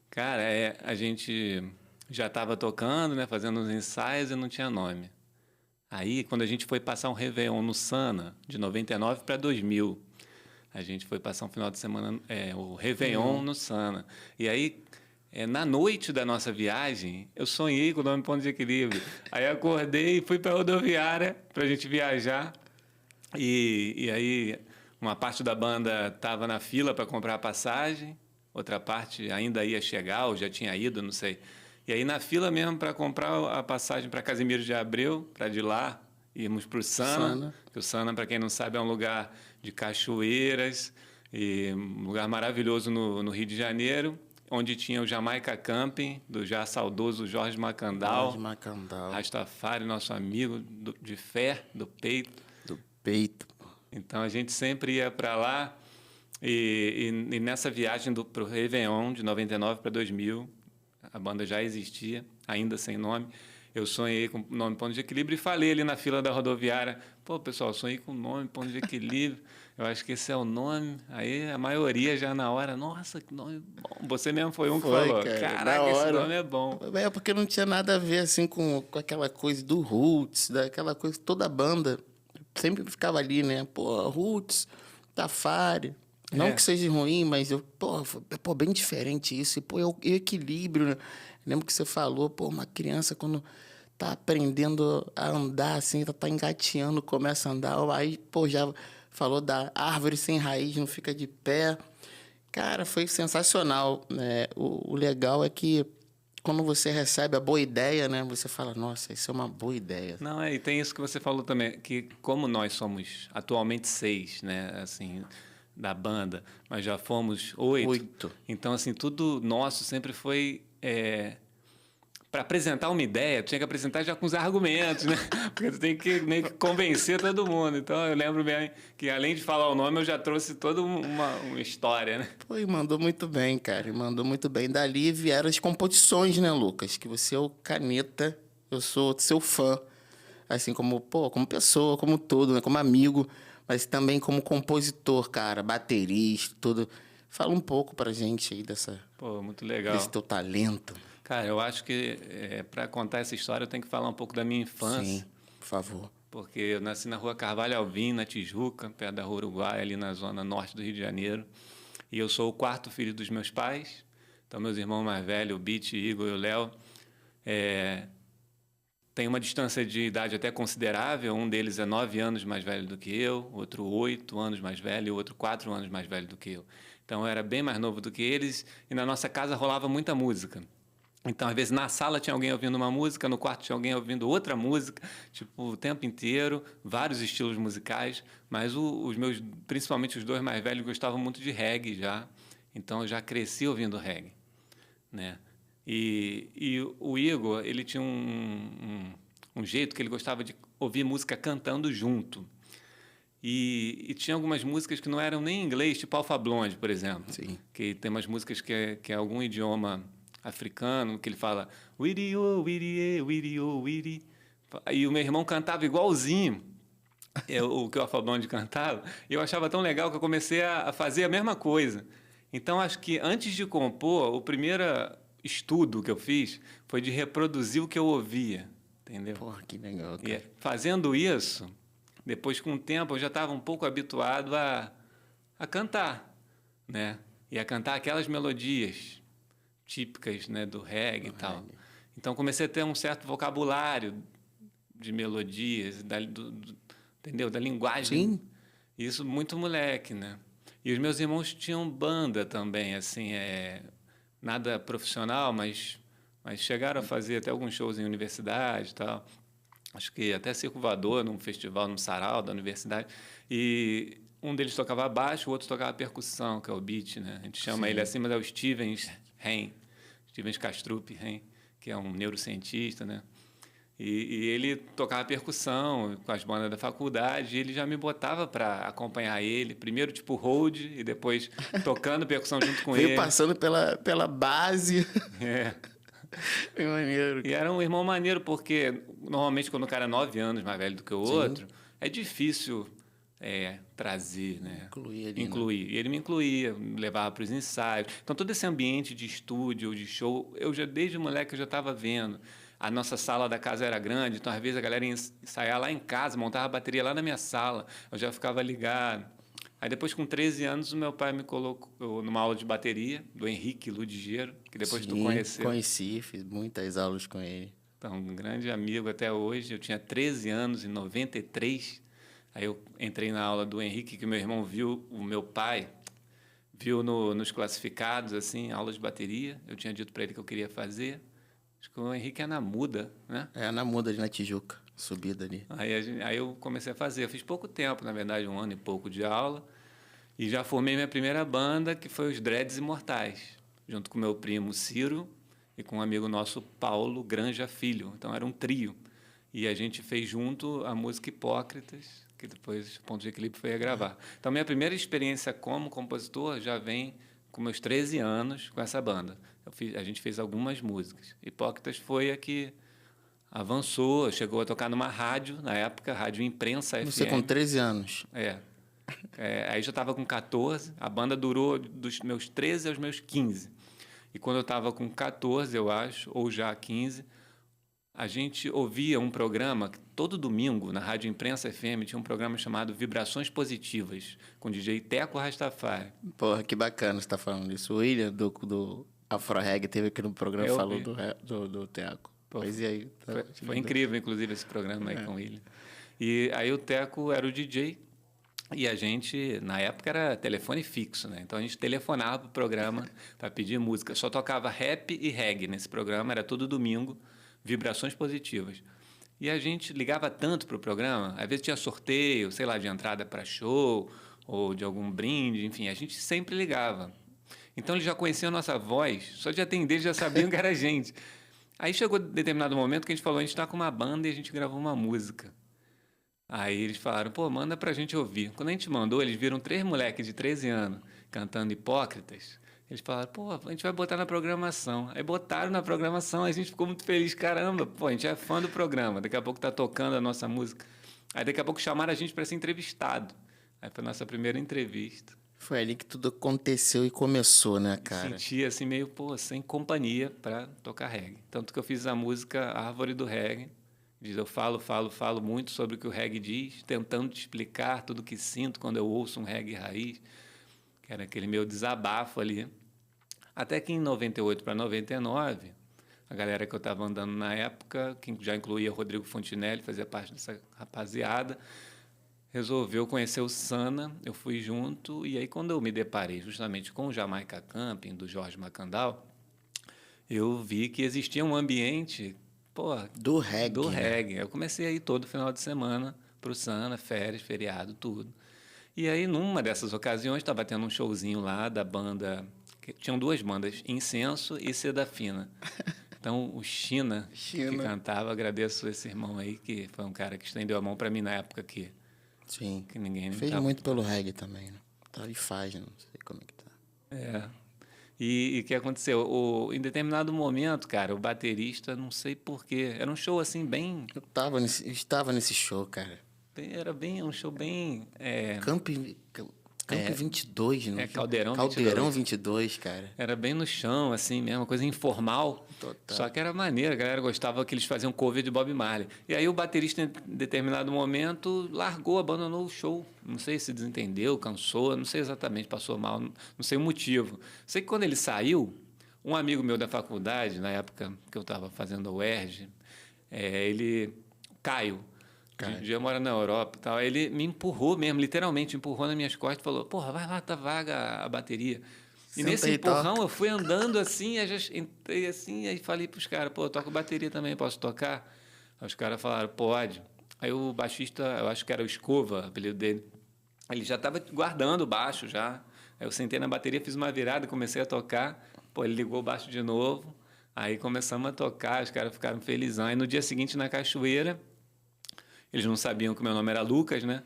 Cara, a gente já estava tocando, né? Fazendo uns ensaios e não tinha nome. Aí, quando a gente foi passar um Réveillon no Sana, de 99 para 2000, a gente foi passar um final de semana, o Réveillon no Sana. E aí, na noite da nossa viagem, eu sonhei com o nome Ponto de Equilíbrio. Aí acordei e fui para a rodoviária para a gente viajar. E aí, uma parte da banda estava na fila para comprar a passagem, outra parte ainda ia chegar, ou já tinha ido, não sei. E aí, na fila mesmo, para comprar a passagem para Casimiro de Abreu, para de lá irmos para o Sana. Que o Sana, para quem não sabe, é um lugar de cachoeiras, e um lugar maravilhoso no Rio de Janeiro, onde tinha o Jamaica Camping, do já saudoso Jorge Macandal. Jorge Macandal. Rastafari, nosso amigo de fé, do peito. Do peito. Então, a gente sempre ia para lá. E nessa viagem para o Réveillon, de 99 para 2000, a banda já existia, ainda sem nome. Eu sonhei com o nome Ponto de Equilíbrio e falei ali na fila da rodoviária, pô, pessoal, sonhei com o nome Ponto de Equilíbrio, eu acho que esse é o nome. Aí a maioria já na hora, nossa, que nome bom. Você mesmo foi um que falou, cara, caraca, esse nome é bom. É porque não tinha nada a ver assim com aquela coisa do Roots, daquela coisa, toda a banda sempre ficava ali, né? Pô, Roots, Tafari. Não que seja ruim, mas pô, bem diferente isso. E, pô, é o equilíbrio, né? Lembro que você falou, pô, uma criança quando tá aprendendo a andar, assim, tá engateando, começa a andar, aí, pô, já falou da árvore sem raiz, não fica de pé. Cara, foi sensacional, né? O legal é que quando você recebe a boa ideia, né? Você fala, nossa, isso é uma boa ideia. Não, e tem isso que você falou também, que como nós somos atualmente 6, né? Assim, da banda, mas já fomos 8. Então, assim, tudo nosso sempre foi... para apresentar uma ideia, tu tinha que apresentar já com os argumentos, né? Porque tu tem que meio que convencer todo mundo. Então, eu lembro bem que, além de falar o nome, eu já trouxe toda uma história, né? Pô, e mandou muito bem, cara. E mandou muito bem. Dali vieram as composições, né, Lucas? Que você é o caneta, eu sou seu fã. Assim, como pessoa, como todo, né? Como amigo, mas também como compositor, cara, baterista, tudo. Fala um pouco pra gente aí Pô, muito legal. Desse teu talento. Cara, eu acho que para contar essa história eu tenho que falar um pouco da minha infância. Sim, por favor. Porque eu nasci na Rua Carvalho Alvim, na Tijuca, perto da Rua Uruguai, ali na zona norte do Rio de Janeiro. E eu sou o 4º filho dos meus pais. Então, meus irmãos mais velhos, o Bit, o Igor e o Léo, tem uma distância de idade até considerável. Um deles é 9 anos mais velho do que eu, outro 8 anos mais velho e outro 4 anos mais velho do que eu. Então, eu era bem mais novo do que eles e na nossa casa rolava muita música. Então, às vezes, na sala tinha alguém ouvindo uma música, no quarto tinha alguém ouvindo outra música, tipo, o tempo inteiro, vários estilos musicais, mas principalmente os 2 mais velhos, gostavam muito de reggae já, então eu já cresci ouvindo reggae, né? E o Igor, ele tinha um jeito que ele gostava de ouvir música cantando junto. E tinha algumas músicas que não eram nem em inglês, tipo Alpha Blonde, por exemplo. Sim. Que tem umas músicas que é algum idioma africano, que ele fala Wiri-o, Wiri-e, Wiri-o, Wiri. E o meu irmão cantava igualzinho o que o Alpha Blonde cantava, e eu achava tão legal que eu comecei a fazer a mesma coisa. Então, acho que antes de compor, o primeiro estudo que eu fiz foi de reproduzir o que eu ouvia, entendeu? Porra, que legal, cara. E fazendo isso, depois, com o tempo, eu já estava um pouco habituado a cantar, né? E a cantar aquelas melodias típicas, né, do reggae e tal. Então, comecei a ter um certo vocabulário de melodias, entendeu? Da linguagem. Sim. Isso muito moleque, né? E os meus irmãos tinham banda também, assim, nada profissional, mas chegaram a fazer até alguns shows em universidade e tal. Acho que até Circo Voador, num festival, num sarau da universidade. E um deles tocava baixo, o outro tocava percussão, que é o Beat, né? A gente chama ele assim, mas é o Stevens Kastrup Rein, que é um neurocientista, né? E ele tocava percussão com as bandas da faculdade, e ele já me botava para acompanhar ele, primeiro tipo hold, e depois tocando percussão junto com ele. Veio passando pela base. É maneiro. E era um irmão maneiro, porque normalmente quando o cara é 9 anos mais velho do que o outro, é difícil trazer, né? Incluir ali, Incluir. E ele me incluía, me levava para os ensaios. Então, todo esse ambiente de estúdio, de show, desde moleque, eu já estava vendo. A nossa sala da casa era grande, então, às vezes, a galera ia ensaiar lá em casa, montava a bateria lá na minha sala, eu já ficava ligado. Aí, depois, com 13 anos, o meu pai me colocou numa aula de bateria, do Henrique Ludigeiro, que depois tu conheceu. Conheci, fiz muitas aulas com ele. Então, um grande amigo até hoje. Eu tinha 13 anos, em 93. Aí eu entrei na aula do Henrique, que meu irmão viu, o meu pai viu nos classificados, assim, aula de bateria. Eu tinha dito para ele que eu queria fazer. Acho que o Henrique é na Muda, né? É, na Muda, ali na Tijuca, subida ali. Aí eu comecei a fazer. Eu fiz pouco tempo, na verdade, 1 ano e pouco de aula. E já formei minha primeira banda, que foi os Dreads Imortais, junto com meu primo Ciro e com um amigo nosso, Paulo Granja Filho. Então, era um trio. E a gente fez junto a música Hipócritas, que depois o Ponto de Equilíbrio foi a gravar. Então, minha primeira experiência como compositor já vem com meus 13 anos com essa banda. A gente fez algumas músicas. Hipócritas foi a que avançou, chegou a tocar numa rádio, na época, Rádio Imprensa FM. Você com 13 anos. Aí já estava com 14, a banda durou dos meus 13 aos meus 15. E quando eu estava com 14, eu acho, ou já 15, a gente ouvia um programa, todo domingo, na Rádio Imprensa FM, tinha um programa chamado Vibrações Positivas, com o DJ Teco Rastafari. Porra, que bacana você tá falando isso. O William, do Afro Reg, teve aqui no programa, falou do Teco. Pois e aí? Foi incrível, inclusive, esse programa aí com o William. E aí o Teco era o DJ, e a gente, na época, era telefone fixo, né? Então, a gente telefonava para o programa para pedir música. Só tocava rap e reggae nesse programa, era todo domingo, Vibrações Positivas. E a gente ligava tanto para o programa, às vezes tinha sorteio, sei lá, de entrada para show, ou de algum brinde, enfim, a gente sempre ligava. Então, eles já conheciam a nossa voz, só de atender, eles já sabiam que era a gente. Aí chegou determinado momento que a gente falou, a gente está com uma banda e a gente gravou uma música. Aí eles falaram, pô, manda pra gente ouvir. Quando a gente mandou, eles viram 3 moleques de 13 anos cantando Hipócritas. Eles falaram, pô, a gente vai botar na programação. Aí botaram na programação, a gente ficou muito feliz. Caramba, pô, a gente é fã do programa. Daqui a pouco tá tocando a nossa música. Aí daqui a pouco chamaram a gente para ser entrevistado. Aí foi a nossa primeira entrevista. Foi ali que tudo aconteceu e começou, né, cara? Senti assim meio, pô, sem companhia para tocar reggae. Tanto que eu fiz a música Árvore do Reggae. Diz, eu falo muito sobre o que o reggae diz, tentando te explicar tudo o que sinto quando eu ouço um reggae raiz, que era aquele meu desabafo ali. Até que em 98 para 99, a galera que eu estava andando na época, que já incluía Rodrigo Fontinelli, fazia parte dessa rapaziada, resolveu conhecer o Sana, eu fui junto, e aí quando eu me deparei justamente com o Jamaica Camping, do Jorge Macandal, eu vi que existia um ambiente... Pô, do reggae. Do reggae. Eu comecei a ir todo final de semana pro Sana, férias, feriado, tudo. E aí, numa dessas ocasiões, estava tendo um showzinho lá da banda... Tinham 2 bandas, Incenso e Seda Fina. Então, o China, que cantava, agradeço esse irmão aí, que foi um cara que estendeu a mão para mim na época que ninguém... Fez muito pelo reggae também, né? Tá, e faz, não sei como é que tá. E o que aconteceu? Em determinado momento, cara, o baterista, não sei porquê, era um show assim bem... Eu estava nesse show, cara. Era bem um show bem... Camp 22, né? Caldeirão 22, cara. Era bem no chão, assim mesmo, coisa informal. Total. Só que era maneiro, a galera gostava que eles faziam cover de Bob Marley. E aí o baterista, em determinado momento, largou, abandonou o show. Não sei se desentendeu, cansou, não sei exatamente, passou mal, não sei o motivo. Sei que quando ele saiu, um amigo meu da faculdade, na época que eu estava fazendo a UERJ, Caio, já mora na Europa e tal, ele me empurrou mesmo, literalmente empurrou nas minhas costas e falou, porra, vai lá, tá vaga a bateria. E nesse empurrão eu fui andando assim, aí já entrei assim, aí falei pros caras, pô, eu toco bateria também, posso tocar? Aí os caras falaram, pode. Aí o baixista, eu acho que era o Escova, o apelido dele, ele já estava guardando o baixo já. Aí eu sentei na bateria, fiz uma virada, comecei a tocar, pô, ele ligou o baixo de novo, aí começamos a tocar, os caras ficaram felizão. Aí no dia seguinte, na cachoeira, eles não sabiam que o meu nome era Lucas, né?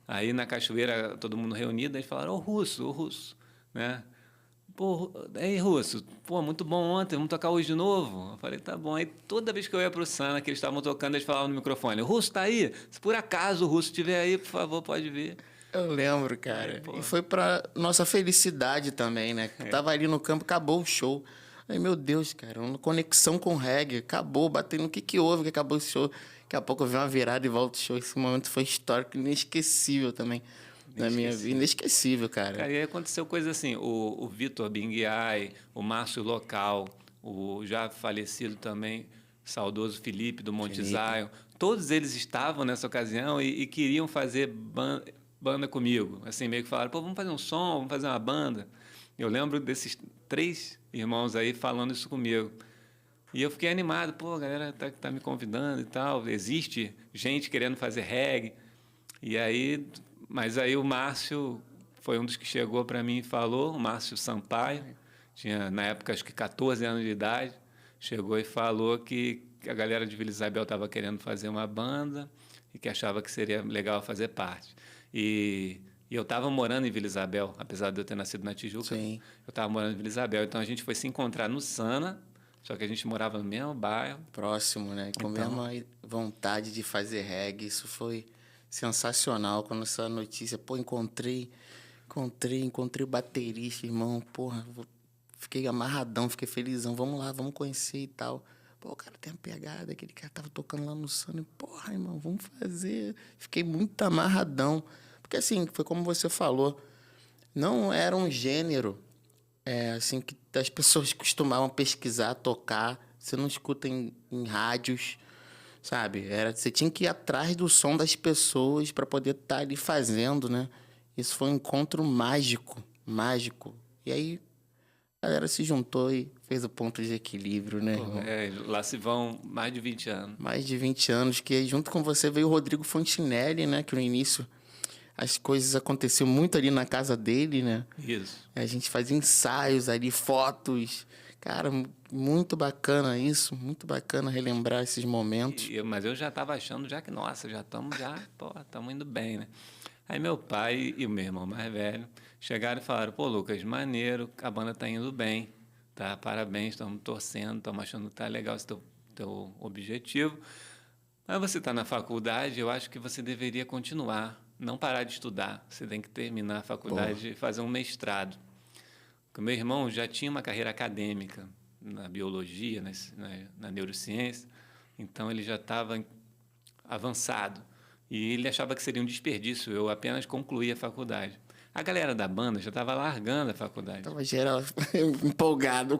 Aí na cachoeira, todo mundo reunido, eles falaram, ô Russo, né? Pô, aí Russo, pô, muito bom ontem, vamos tocar hoje de novo? Eu falei, tá bom. Aí toda vez que eu ia pro Sana, que eles estavam tocando, eles falavam no microfone, o Russo tá aí? Se por acaso o Russo estiver aí, por favor, pode vir. Eu lembro, cara. Ai, pô. E foi pra nossa felicidade também, né? Tava ali no campo, acabou o show. Aí, meu Deus, cara, uma conexão com o reggae. Acabou, batendo. O que que houve que acabou o show? Daqui a pouco eu vi uma virada e volta o show. Esse momento foi histórico, inesquecível também. Na minha vida, inesquecível, cara. Cara, e aí aconteceu coisa assim, o Vitor Binguiai, o Márcio Local, o já falecido também, saudoso Felipe do Monte Zion, todos eles estavam nessa ocasião e queriam fazer banda comigo. Assim, meio que falaram, pô, vamos fazer um som, vamos fazer uma banda. Eu lembro desses 3 irmãos aí falando isso comigo. E eu fiquei animado, pô, a galera tá me convidando e tal, existe gente querendo fazer reggae. E aí, mas aí o Márcio foi um dos que chegou para mim e falou, o Márcio Sampaio, tinha na época acho que 14 anos de idade, chegou e falou que a galera de Vila Isabel estava querendo fazer uma banda e que achava que seria legal fazer parte. E eu estava morando em Vila Isabel, apesar de eu ter nascido na Tijuca. Sim. Eu estava morando em Vila Isabel, então a gente foi se encontrar no Sana, só que a gente morava no mesmo bairro. Próximo, né? Com a mesma vontade de fazer reggae. Isso foi sensacional. Quando essa notícia, pô, encontrei o baterista, irmão. Porra, fiquei amarradão, fiquei felizão. Vamos lá, vamos conhecer e tal. Pô, o cara tem uma pegada, aquele cara tava tocando lá no Sano. Porra, irmão, vamos fazer. Fiquei muito amarradão. Porque assim, foi como você falou, não era um gênero assim que as pessoas costumavam pesquisar, tocar. Você não escuta em rádios, sabe? Você tinha que ir atrás do som das pessoas para poder estar ali fazendo, né? Isso foi um encontro mágico, mágico. E aí a galera se juntou e fez o ponto de equilíbrio, né, irmão? Lá se vão mais de 20 anos. Mais de 20 anos, que junto com você veio o Rodrigo Fontinelli, né? Que no início as coisas aconteciam muito ali na casa dele, né? Isso. A gente fazia ensaios ali, fotos. Cara, muito bacana isso, muito bacana relembrar esses momentos. Mas eu já estava achando já que, nossa, estamos indo bem, né? Aí meu pai e o meu irmão mais velho chegaram e falaram, pô, Lucas, maneiro, a banda tá indo bem, tá? Parabéns, estamos torcendo, estamos achando que tá legal esse teu objetivo. Mas você está na faculdade, eu acho que você deveria continuar, não parar de estudar. Você tem que terminar a faculdade e fazer um mestrado. Porque o meu irmão já tinha uma carreira acadêmica na biologia, na neurociência, então ele já estava avançado. E ele achava que seria um desperdício eu apenas concluir a faculdade. A galera da banda já estava largando a faculdade. Tava geral empolgado,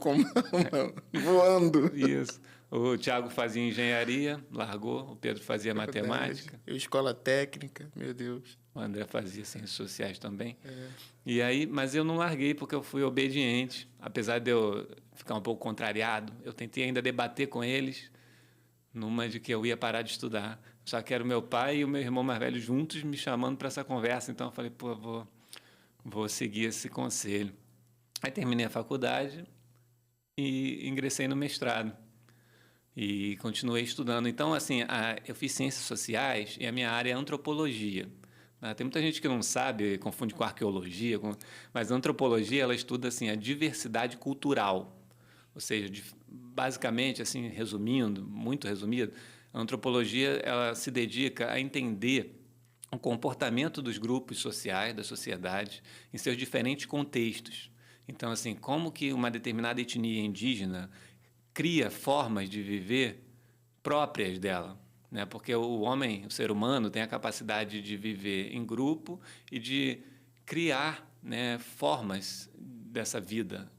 voando. Isso. O Thiago fazia engenharia, largou. O Pedro fazia matemática. Eu escola técnica, meu Deus. O André fazia ciências sociais também. E aí, mas eu não larguei porque eu fui obediente. Apesar de eu ficar um pouco contrariado, eu tentei ainda debater com eles numa de que eu ia parar de estudar. Só que era o meu pai e o meu irmão mais velho juntos me chamando para essa conversa. Então eu falei, pô, vou seguir esse conselho. Aí terminei a faculdade e ingressei no mestrado. E continuei estudando. Então, assim, eu fiz ciências sociais e a minha área é antropologia. Tem muita gente que não sabe, confunde com arqueologia, mas a antropologia ela estuda assim, a diversidade cultural. Ou seja, basicamente, assim, resumindo, muito resumido, a antropologia ela se dedica a entender o comportamento dos grupos sociais, da sociedade, em seus diferentes contextos. Então, assim, como que uma determinada etnia indígena cria formas de viver próprias dela, né? Porque o homem, o ser humano, tem a capacidade de viver em grupo e de criar, né, formas dessa vida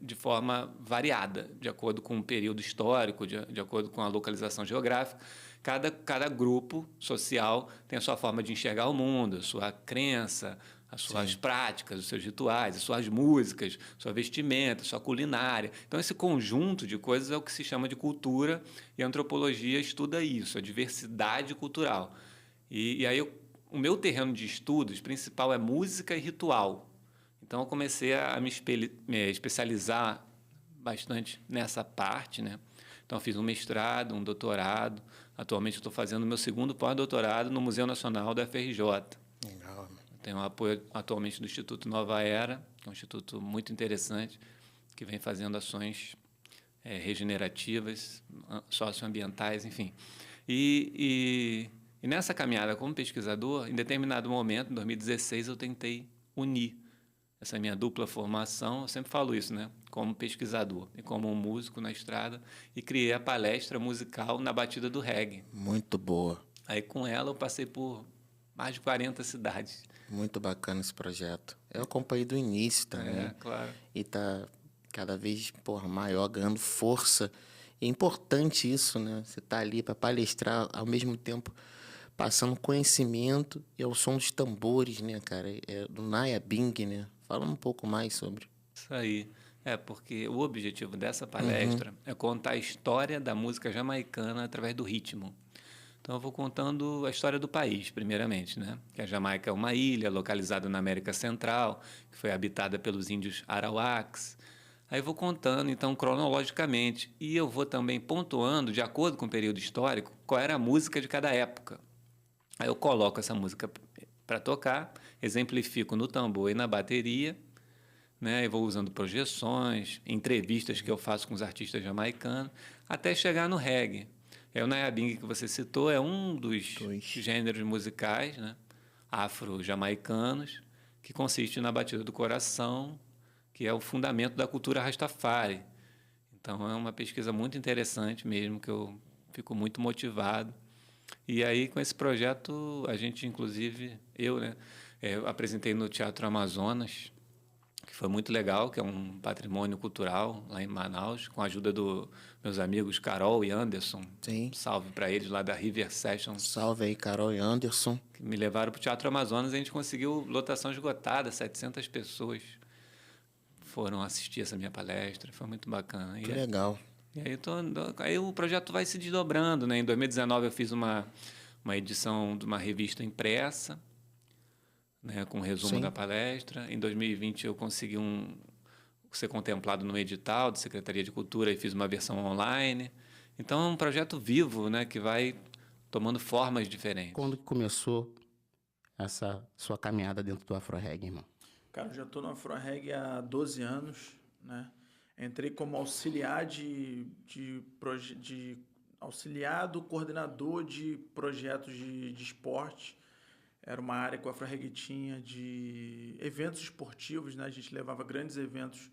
de forma variada, de acordo com o período histórico, de acordo com a localização geográfica. Cada grupo social tem a sua forma de enxergar o mundo, a sua crença, as suas práticas, os seus rituais, as suas músicas, sua vestimenta, sua culinária. Então, esse conjunto de coisas é o que se chama de cultura e a antropologia estuda isso, a diversidade cultural. E aí, o meu terreno de estudos principal é música e ritual. Então, eu comecei a me especializar bastante nessa parte, né? Então, eu fiz um mestrado, um doutorado. Atualmente, eu estou fazendo o meu segundo pós-doutorado no Museu Nacional da FRJ. Legal. Tenho o apoio atualmente do Instituto Nova Era, que é um instituto muito interessante, que vem fazendo ações regenerativas, socioambientais, enfim. E E nessa caminhada como pesquisador, em determinado momento, em 2016, eu tentei unir essa minha dupla formação. Eu sempre falo isso, né? Como pesquisador e como um músico na estrada, e criei a palestra musical na batida do reggae. Muito boa. Aí com ela eu passei por mais de 40 cidades. Muito bacana esse projeto. Eu acompanhei do início também. Claro. E tá cada vez, maior, ganhando força. E é importante isso, né? Você tá ali para palestrar, ao mesmo tempo passando conhecimento e ao som dos tambores, né, cara? É do Naya Bing, né? Fala um pouco mais sobre. Isso aí. Porque o objetivo dessa palestra é contar a história da música jamaicana através do ritmo. Então, eu vou contando a história do país, primeiramente, né? Que a Jamaica é uma ilha localizada na América Central, que foi habitada pelos índios arawaks. Aí eu vou contando, então, cronologicamente. E eu vou também pontuando, de acordo com o período histórico, qual era a música de cada época. Aí eu coloco essa música para tocar, exemplifico no tambor e na bateria, né? Eu vou usando projeções, entrevistas que eu faço com os artistas jamaicanos, até chegar no reggae. O Naya Bing que você citou é um dos gêneros musicais, né? Afro-jamaicanos, que consiste na batida do coração, que é o fundamento da cultura Rastafari. Então, é uma pesquisa muito interessante mesmo, que eu fico muito motivado. E aí, com esse projeto, a gente, inclusive, eu apresentei no Teatro Amazonas, que foi muito legal, que é um patrimônio cultural lá em Manaus, com a ajuda dos meus amigos Carol e Anderson. Sim. Salve para eles lá da River Sessions. Salve aí, Carol e Anderson. Que me levaram para o Teatro Amazonas e a gente conseguiu lotação esgotada, 700 pessoas foram assistir essa minha palestra, foi muito bacana. Que legal. E aí o projeto vai se desdobrando, né? Em 2019 eu fiz uma edição de uma revista impressa, né, com resumo da palestra. Em 2020 eu consegui ser contemplado no edital da Secretaria de Cultura e fiz uma versão online. Então é um projeto vivo, né, que vai tomando formas diferentes. Quando que começou essa sua caminhada dentro do Afro Reggae, irmão? Cara, eu já estou no Afro Reggae há 12 anos, né? Entrei como auxiliar auxiliado coordenador de projetos de esporte. Era uma área que o Afro Reggae tinha de eventos esportivos, né? A gente levava grandes eventos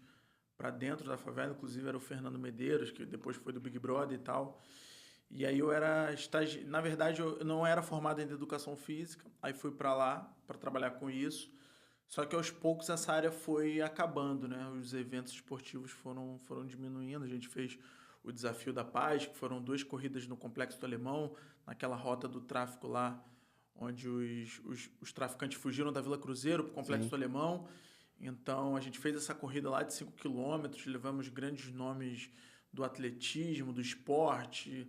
para dentro da favela, inclusive era o Fernando Medeiros, que depois foi do Big Brother e tal. E aí eu era na verdade eu não era formado em educação física, aí fui para lá para trabalhar com isso. Só que aos poucos essa área foi acabando, né? Os eventos esportivos foram diminuindo. A gente fez o Desafio da Paz, que foram 2 corridas no Complexo do Alemão, naquela rota do tráfico lá, onde os traficantes fugiram da Vila Cruzeiro para o Complexo do Alemão. Então, a gente fez essa corrida lá de 5 quilômetros, levamos grandes nomes do atletismo, do esporte,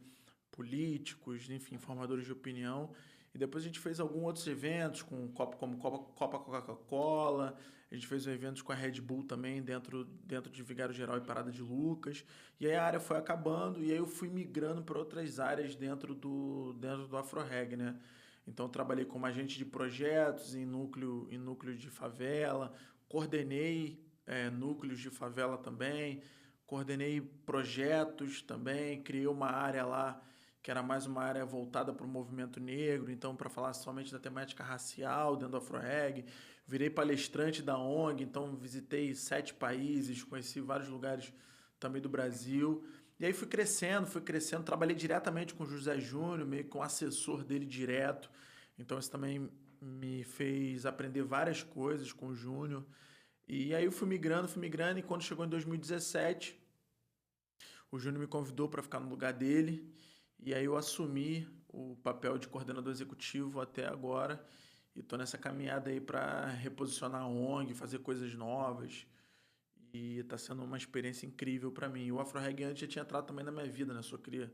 políticos, enfim, formadores de opinião. E depois a gente fez alguns outros eventos, como Copa Coca-Cola, a gente fez eventos com a Red Bull também, dentro de Vigário Geral e Parada de Lucas. E aí a área foi acabando, e aí eu fui migrando para outras áreas dentro do Afro Reggae, né? Então, eu trabalhei como agente de projetos em núcleo de favela, coordenei núcleos de favela também, coordenei projetos também, criei uma área lá que era mais uma área voltada para o movimento negro, então para falar somente da temática racial dentro do Afro Reggae. Virei palestrante da ONG, então visitei 7 países, conheci vários lugares também do Brasil. E aí fui crescendo, trabalhei diretamente com o José Júnior, meio que um assessor dele direto. Então isso também me fez aprender várias coisas com o Júnior. E aí eu fui migrando, e quando chegou em 2017, o Júnior me convidou para ficar no lugar dele. E aí eu assumi o papel de coordenador executivo até agora e estou nessa caminhada aí para reposicionar a ONG, fazer coisas novas, e está sendo uma experiência incrível para mim. O Afro Reggae antes já tinha entrado também na minha vida, né? Sou cria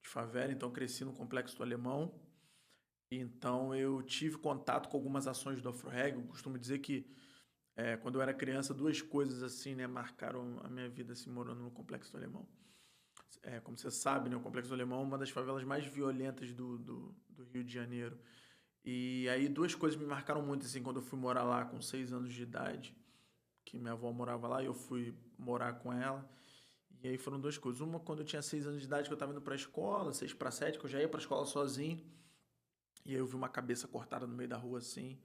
de favela, então cresci no Complexo do Alemão, então eu tive contato com algumas ações do Afro Reggae. Eu costumo dizer que quando eu era criança, 2 coisas assim, né, marcaram a minha vida assim, morando no Complexo do Alemão. Como você sabe, né, o Complexo do Alemão é uma das favelas mais violentas do Rio de Janeiro. E aí 2 coisas me marcaram muito, assim, quando eu fui morar lá com 6 anos de idade, que minha avó morava lá e eu fui morar com ela. E aí foram 2 coisas. Uma, quando eu tinha 6 anos de idade, que eu estava indo para a escola, 6 para 7, que eu já ia para a escola sozinho. E aí eu vi uma cabeça cortada no meio da rua, assim.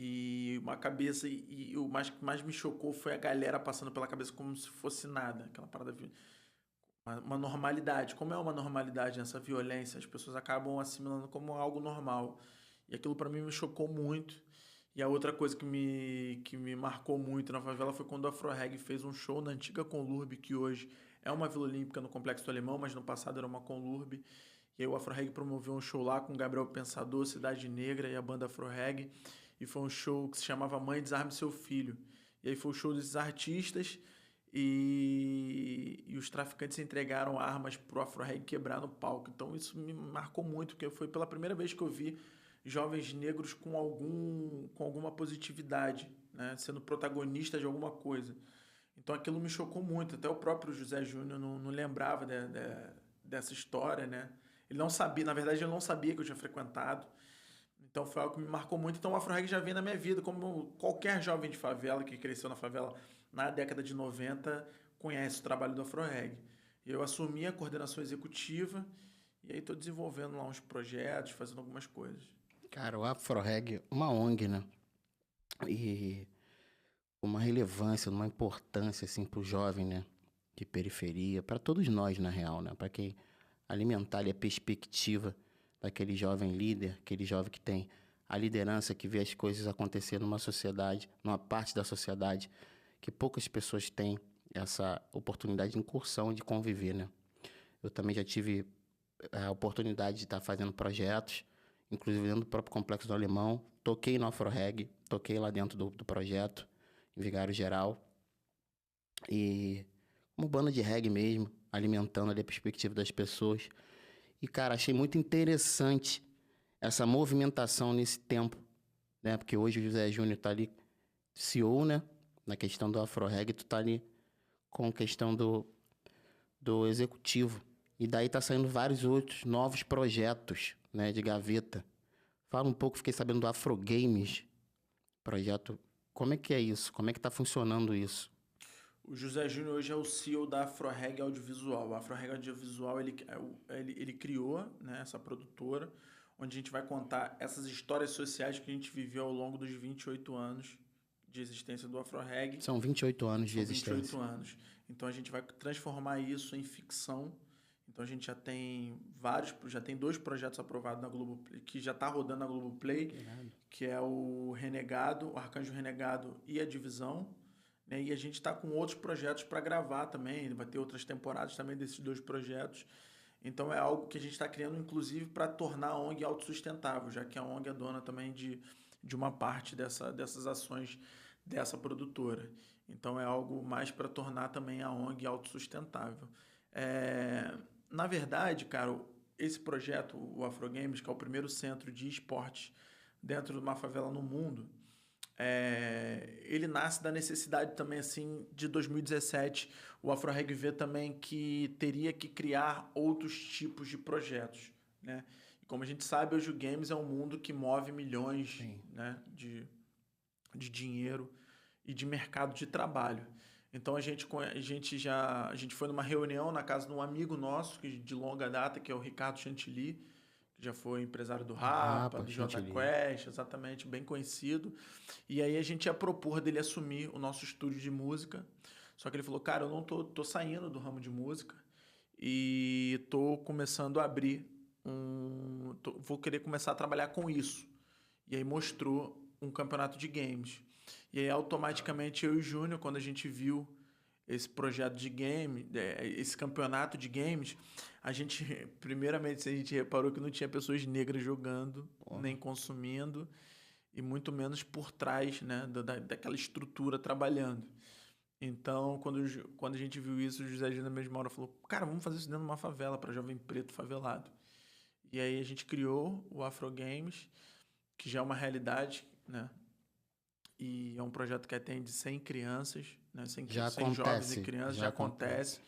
E uma cabeça... E o que mais me chocou foi a galera passando pela cabeça como se fosse nada. Aquela parada... Uma normalidade. Como é uma normalidade nessa violência? As pessoas acabam assimilando como algo normal. E aquilo pra mim me chocou muito. E a outra coisa que me marcou muito na favela foi quando o Afro-Reg fez um show na antiga Conlurb, que hoje é uma Vila Olímpica no Complexo do Alemão, mas no passado era uma Conlurb. E aí o Afro-Reg promoveu um show lá com Gabriel Pensador, Cidade Negra e a banda Afro-Reg. E foi um show que se chamava Mãe Desarme Seu Filho. E aí foi o show desses artistas e os traficantes entregaram armas pro Afro-Reg quebrar no palco. Então isso me marcou muito, porque foi pela primeira vez que eu vi jovens negros com alguma positividade, né? Sendo protagonista de alguma coisa. Então aquilo me chocou muito. Até o próprio José Júnior não lembrava dessa história, né? Ele não sabia, na verdade ele não sabia que eu tinha frequentado. Então foi algo que me marcou muito. Então o Afro-Reg já vem na minha vida, como qualquer jovem de favela que cresceu na favela na década de 90 conhece o trabalho do Afro-Reg. Eu assumi a coordenação executiva e aí estou desenvolvendo lá uns projetos, fazendo algumas coisas. Cara, o Afro-Reg, uma ONG, né? E uma relevância, uma importância, assim, pro jovem, né? De periferia, para todos nós, na real, né? Para quem alimentar ali a perspectiva daquele jovem líder, aquele jovem que tem a liderança, que vê as coisas acontecer numa sociedade, numa parte da sociedade, que poucas pessoas têm essa oportunidade de incursão, de conviver, né? Eu também já tive a oportunidade de estar fazendo projetos, inclusive dentro do próprio Complexo do Alemão. Toquei no Afro-Reg, toquei lá dentro do projeto, em Vigário Geral. E como banda de reggae mesmo, alimentando ali a perspectiva das pessoas. E, cara, achei muito interessante essa movimentação nesse tempo, né? Porque hoje o José Júnior tá ali, CEO, né? Na questão do Afro-Reg, tu tá ali com a questão do executivo. E daí tá saindo vários outros novos projetos, né? De gaveta. Fala um pouco, fiquei sabendo do Afro Games, projeto. Como é que é isso? Como é que tá funcionando isso? O José Júnior hoje é o CEO da Afro-Reg Audiovisual. A Afro-Reg Audiovisual, ele criou, né, essa produtora, onde a gente vai contar essas histórias sociais que a gente viveu ao longo dos 28 anos de existência do Afro-Reg. São 28 anos de existência. 28 anos. Então a gente vai transformar isso em ficção. Então a gente já tem dois projetos aprovados na Globoplay, que já está rodando na Globoplay, que é o Renegado, o Arcanjo Renegado e a Divisão. Né? E a gente está com outros projetos para gravar também, vai ter outras temporadas também desses dois projetos. Então é algo que a gente está criando, inclusive, para tornar a ONG autossustentável, já que a ONG é dona também de uma parte dessas ações dessa produtora. Então é algo mais para tornar também a ONG autossustentável. Na verdade, cara, esse projeto, o Afro Games, que é o primeiro centro de esportes dentro de uma favela no mundo, ele nasce da necessidade também, assim, de 2017, o Afro-Reg vê também que teria que criar outros tipos de projetos, né? E como a gente sabe, hoje o games é um mundo que move milhões, né, de dinheiro e de mercado de trabalho. Então a gente foi numa reunião na casa de um amigo nosso de longa data, que é o Ricardo Chantilly, que já foi empresário do Rapa, do Jota Quest, exatamente, bem conhecido. E aí a gente ia propor dele assumir o nosso estúdio de música. Só que ele falou, cara, eu não tô saindo do ramo de música e tô começando a abrir vou querer começar a trabalhar com isso. E aí mostrou um campeonato de games. E aí automaticamente eu e o Júnior, quando a gente viu esse projeto de game, esse campeonato de games, primeiramente a gente reparou que não tinha pessoas negras jogando, nem consumindo, e muito menos por trás, né, daquela estrutura trabalhando. Então, quando a gente viu isso, o José Gil na mesma hora falou, cara, vamos fazer isso dentro de uma favela, para jovem preto favelado. E aí a gente criou o Afro Games, que já é uma realidade, né? E é um projeto que atende 100 crianças, né? 100 jovens e crianças, já acontece.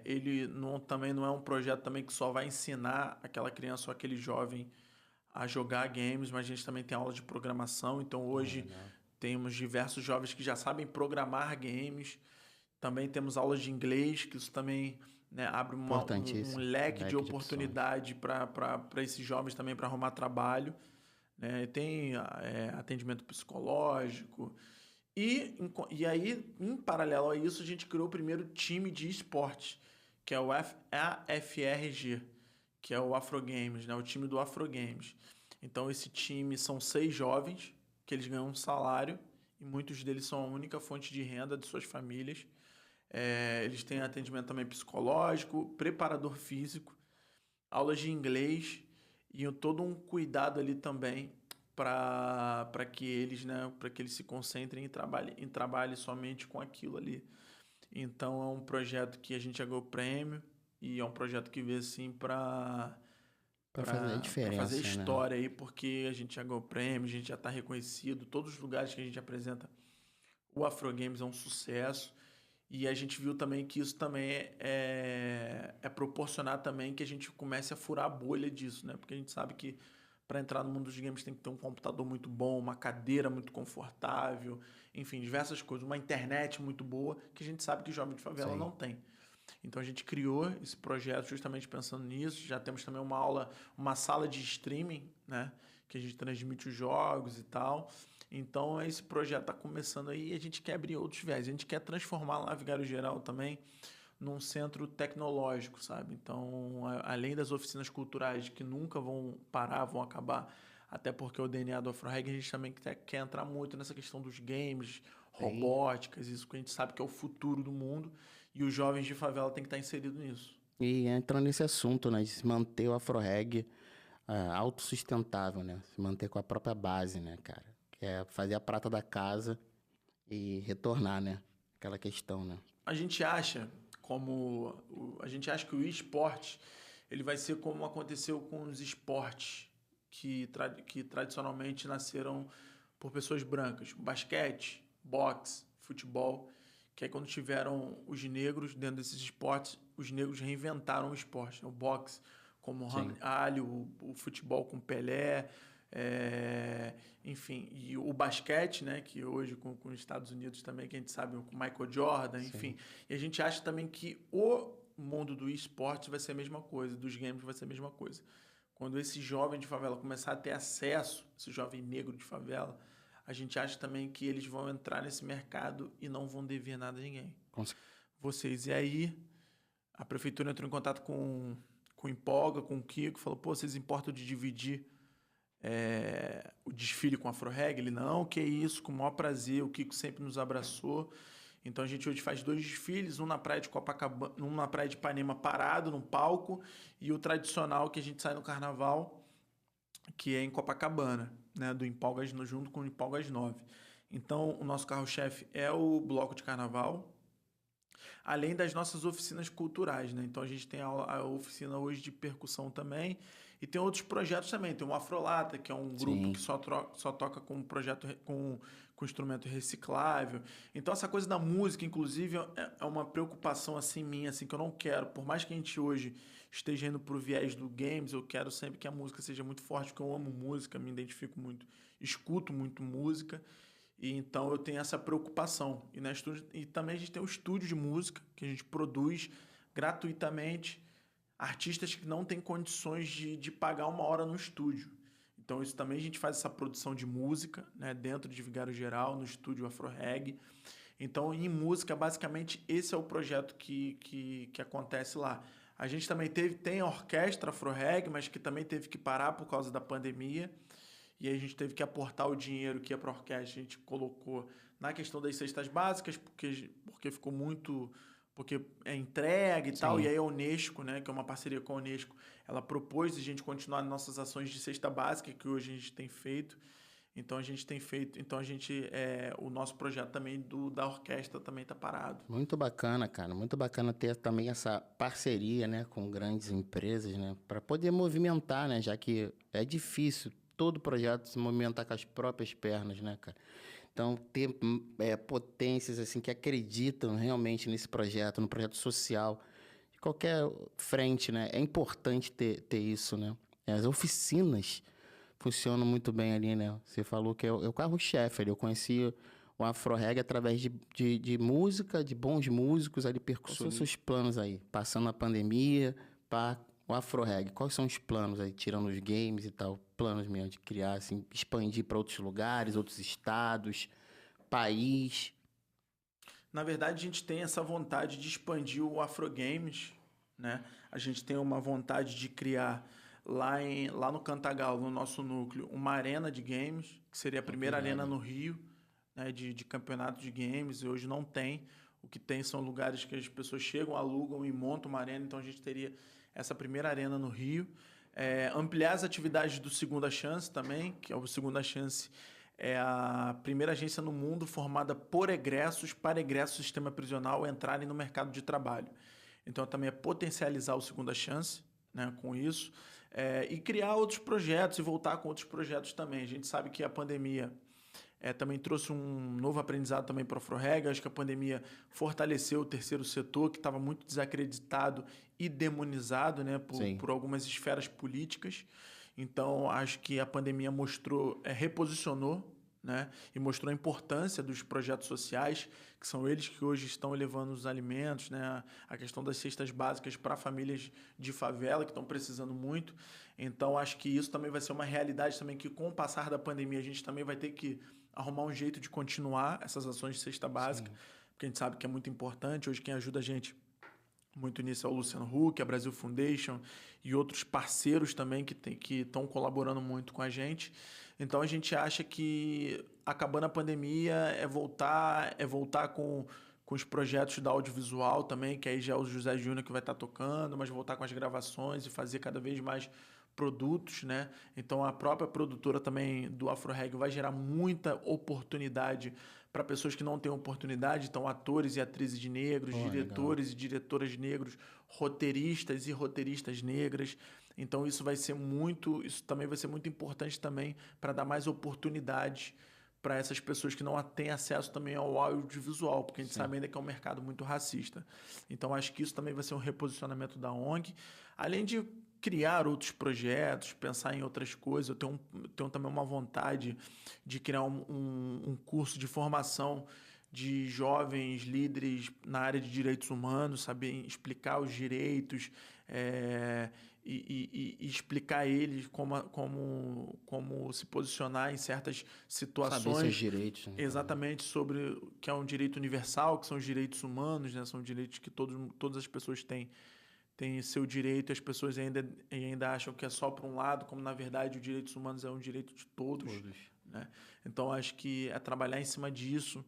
Ele também não é um projeto também que só vai ensinar aquela criança ou aquele jovem a jogar games, mas a gente também tem aula de programação. Então hoje temos diversos jovens que já sabem programar games. Também temos aulas de inglês, que isso também, né? Abre Importantíssimo. um leque de Leque de oportunidade para esses jovens também para arrumar trabalho, né? Tem atendimento psicológico. E aí, em paralelo a isso, a gente criou o primeiro time de esporte, que é o AFRG, que é o Afro Games, né? O time do Afro Games. Então, esse time são 6 jovens, que eles ganham um salário, e muitos deles são a única fonte de renda de suas famílias. Eles têm atendimento também psicológico, preparador físico, aulas de inglês e todo um cuidado ali também para que eles, né, para que eles se concentrem e trabalhem somente com aquilo ali. Então é um projeto que a gente já ganhou prêmio e é um projeto que veio assim para fazer a diferença, fazer né? história aí, porque a gente já ganhou prêmio, a gente já está reconhecido, todos os lugares que a gente apresenta o Afro Games é um sucesso. E a gente viu também que isso também é proporcionar também que a gente comece a furar a bolha disso, né? Porque a gente sabe que para entrar no mundo dos games tem que ter um computador muito bom, uma cadeira muito confortável, enfim, diversas coisas, uma internet muito boa, que a gente sabe que jovem de favela Sim. não tem. Então a gente criou esse projeto justamente pensando nisso. Já temos também uma sala de streaming, né? Que a gente transmite os jogos e tal. Então esse projeto está começando aí e a gente quer abrir outros viés. A gente quer transformar lá Vigário Geral também num centro tecnológico, sabe? Então, além das oficinas culturais que nunca vão parar, vão acabar, até porque o DNA do AfroReg, a gente também quer entrar muito nessa questão dos games, robóticas, isso que a gente sabe que é o futuro do mundo, e os jovens de favela têm que estar inseridos nisso. E entrando nesse assunto, né, de se manter o AfroReg autossustentável, né? Se manter com a própria base, né, cara? Que é fazer a prata da casa e retornar, né? Aquela questão, né? A gente acha que o esporte ele vai ser como aconteceu com os esportes que tradicionalmente nasceram por pessoas brancas. Basquete, boxe, futebol, que aí quando tiveram os negros dentro desses esportes, os negros reinventaram o esporte, né? O boxe como Muhammad Ali, o futebol com Pelé, enfim, e o basquete, né, que hoje com os Estados Unidos também, que a gente sabe, com Michael Jordan, enfim. E a gente acha também que o mundo do esporte vai ser a mesma coisa, dos games vai ser a mesma coisa. Quando esse jovem de favela começar a ter acesso, esse jovem negro de favela, a gente acha também que eles vão entrar nesse mercado e não vão dever nada a ninguém. Vocês. E aí, a prefeitura entrou em contato com o Empolga, com o Kiko, falou, pô, vocês importam de dividir o desfile com a AfroReg? Ele, não, que isso, com o maior prazer, o Kiko sempre nos abraçou. Então a gente hoje faz 2 desfiles, um na praia de Copacabana, um na praia de Ipanema parado, num palco, e o tradicional que a gente sai no carnaval, que é em Copacabana, né, do Empolga, junto com o Empolga às 9. Então o nosso carro-chefe é o bloco de carnaval, além das nossas oficinas culturais, né? Então a gente tem a oficina hoje de percussão também, e tem outros projetos também. Tem o Afrolata, que é um grupo que só toca com projeto com instrumento reciclável. Então essa coisa da música, inclusive, é uma preocupação assim minha, assim, que eu não quero. Por mais que a gente hoje esteja indo pro viés do games, eu quero sempre que a música seja muito forte, porque eu amo música, me identifico muito, escuto muito música. E então eu tenho essa preocupação. E também a gente tem o estúdio de música, que a gente produz gratuitamente artistas que não têm condições de pagar 1 hora no estúdio. Então isso também a gente faz essa produção de música, né, dentro de Vigário Geral, no estúdio AfroReg. Então em música, basicamente, esse é o projeto que acontece lá. A gente também tem a orquestra AfroReg, mas que também teve que parar por causa da pandemia. E aí a gente teve que aportar o dinheiro que ia para a orquestra, a gente colocou na questão das cestas básicas, porque ficou muito... Porque é entregue e tal, e aí a Unesco, né, que é uma parceria com a Unesco, ela propôs a gente continuar nossas ações de cesta básica, que hoje a gente tem feito. Então a gente tem feito... Então o nosso projeto também da orquestra também está parado. Muito bacana, cara. Muito bacana ter também essa parceria, né, com grandes empresas, né, para poder movimentar, né, já que é difícil todo projeto se movimentar com as próprias pernas, né, cara? Então, ter potências, assim, que acreditam realmente nesse projeto, no projeto social, de qualquer frente, né? É importante ter isso, né? As oficinas funcionam muito bem ali, né? Você falou que é o carro-chefe ali. Eu conheci o Afro Reggae através de música, de bons músicos ali, percussores. Quais são os seus planos aí? Passando a pandemia, para o Afro Reggae, quais são os planos aí, tirando os games e tal? Planos mesmo de criar, assim, expandir para outros lugares, outros estados, país? Na verdade, a gente tem essa vontade de expandir o Afro Games, né? A gente tem uma vontade de criar lá no Cantagalo, no nosso núcleo, uma arena de games, que seria a primeira arena no Rio, né, de campeonato de games, e hoje não tem. O que tem são lugares que as pessoas chegam, alugam e montam uma arena, então a gente teria essa primeira arena no Rio. Ampliar as atividades do Segunda Chance também, que é o Segunda Chance, é a primeira agência no mundo formada por egressos, para egressos do sistema prisional entrarem no mercado de trabalho. Então também é potencializar o Segunda Chance, né, com isso, e criar outros projetos e voltar com outros projetos também. A gente sabe que a pandemia também trouxe um novo aprendizado também para o Afro Reggae. Acho que a pandemia fortaleceu o terceiro setor, que estava muito desacreditado e demonizado, né, por algumas esferas políticas. Então, acho que a pandemia reposicionou, né, e mostrou a importância dos projetos sociais, que são eles que hoje estão levando os alimentos, né, a questão das cestas básicas para famílias de favela que estão precisando muito. Então, acho que isso também vai ser uma realidade também, que com o passar da pandemia a gente também vai ter que arrumar um jeito de continuar essas ações de cesta básica, porque a gente sabe que é muito importante. Hoje quem ajuda a gente muito nisso é o Luciano Huck, a Brasil Foundation e outros parceiros também que estão colaborando muito com a gente. Então a gente acha que, acabando a pandemia, é voltar com os projetos da audiovisual também, que aí já é o José Júnior que vai estar tocando, mas voltar com as gravações e fazer cada vez mais produtos, né? Então a própria produtora também do Afro Reggae vai gerar muita oportunidade para pessoas que não têm oportunidade. Então, atores e atrizes negros, diretores e diretoras negros, roteiristas e roteiristas negras. Então isso também vai ser muito importante também para dar mais oportunidades para essas pessoas que não têm acesso também ao audiovisual, porque a gente sabe ainda que é um mercado muito racista. Então acho que isso também vai ser um reposicionamento da ONG, além de criar outros projetos, pensar em outras coisas. Eu tenho também uma vontade de criar um curso de formação de jovens líderes na área de direitos humanos, saber explicar os direitos e explicar a eles como se posicionar em certas situações. Saber seus direitos. Né? Exatamente, sobre o que é um direito universal, que são os direitos humanos, né? São direitos que todas as pessoas têm seu direito, e as pessoas ainda acham que é só para um lado, como na verdade os direitos humanos é um direito de todos. Né? Então acho que é trabalhar em cima disso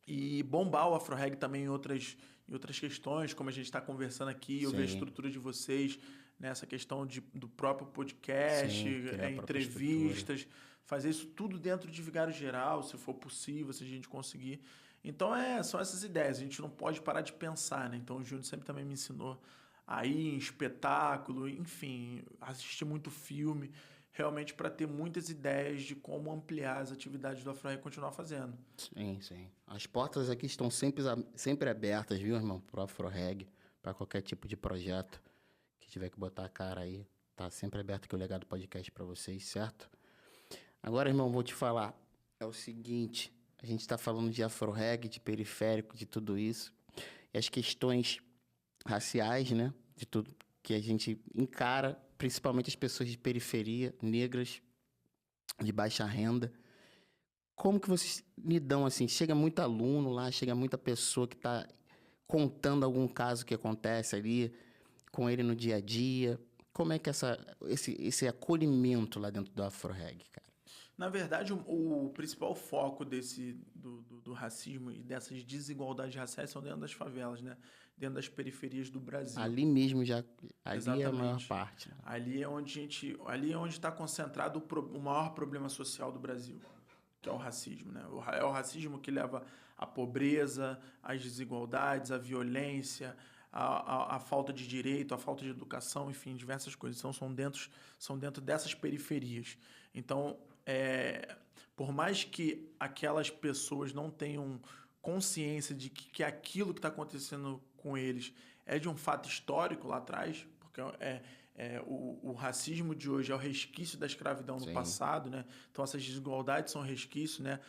e bombar o Afro Reggae também em outras questões, como a gente está conversando aqui. Eu vejo a estrutura de vocês nessa questão do próprio podcast, entrevistas, fazer isso tudo dentro de Vigário Geral, se for possível, se a gente conseguir. Então são essas ideias, a gente não pode parar de pensar, né? Então o Júnior sempre também me ensinou a ir em espetáculo, enfim, assistir muito filme, realmente para ter muitas ideias de como ampliar as atividades do Afro Reggae e continuar fazendo. Sim. As portas aqui estão sempre abertas, viu, irmão? Pro Afro Reggae, para qualquer tipo de projeto que tiver que botar a cara aí. Tá sempre aberto aqui o Legado Podcast para vocês, certo? Agora, irmão, vou te falar. É o seguinte, a gente está falando de Afro Reggae, de periférico, de tudo isso. E as questões raciais, né? De tudo que a gente encara, principalmente as pessoas de periferia, negras, de baixa renda. Como que vocês lidam assim? Chega muito aluno lá, chega muita pessoa que está contando algum caso que acontece ali com ele no dia a dia. Como é que esse acolhimento lá dentro do Afro Reggae, cara? Na verdade, o principal foco do racismo e dessas desigualdades raciais são dentro das favelas, né? Dentro das periferias do Brasil. Ali mesmo ali é a maior parte. Né? Ali é onde está concentrado o maior problema social do Brasil, que é o racismo, né? É o racismo que leva à pobreza, às desigualdades, à violência, à falta de direito, à falta de educação, enfim, diversas coisas. Então, são dentro dessas periferias. Então, por mais que aquelas pessoas não tenham consciência de que aquilo que está acontecendo com eles é de um fato histórico lá atrás, porque o racismo de hoje é o resquício da escravidão no passado, né? Então essas desigualdades são resquício, né?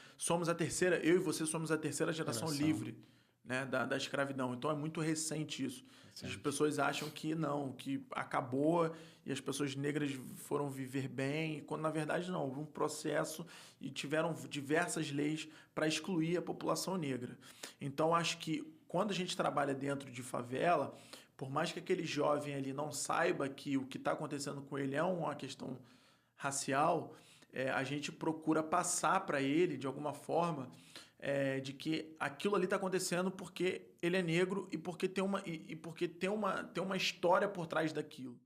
Eu e você somos a terceira geração livre, né, da escravidão. Então é muito recente isso. As pessoas acham que não, que acabou e as pessoas negras foram viver bem, quando na verdade não, houve um processo e tiveram diversas leis para excluir a população negra. Então acho que quando a gente trabalha dentro de favela, por mais que aquele jovem ali não saiba que o que está acontecendo com ele é uma questão racial, a gente procura passar para ele, de alguma forma, de que aquilo ali está acontecendo porque ele é negro e porque tem uma história por trás daquilo.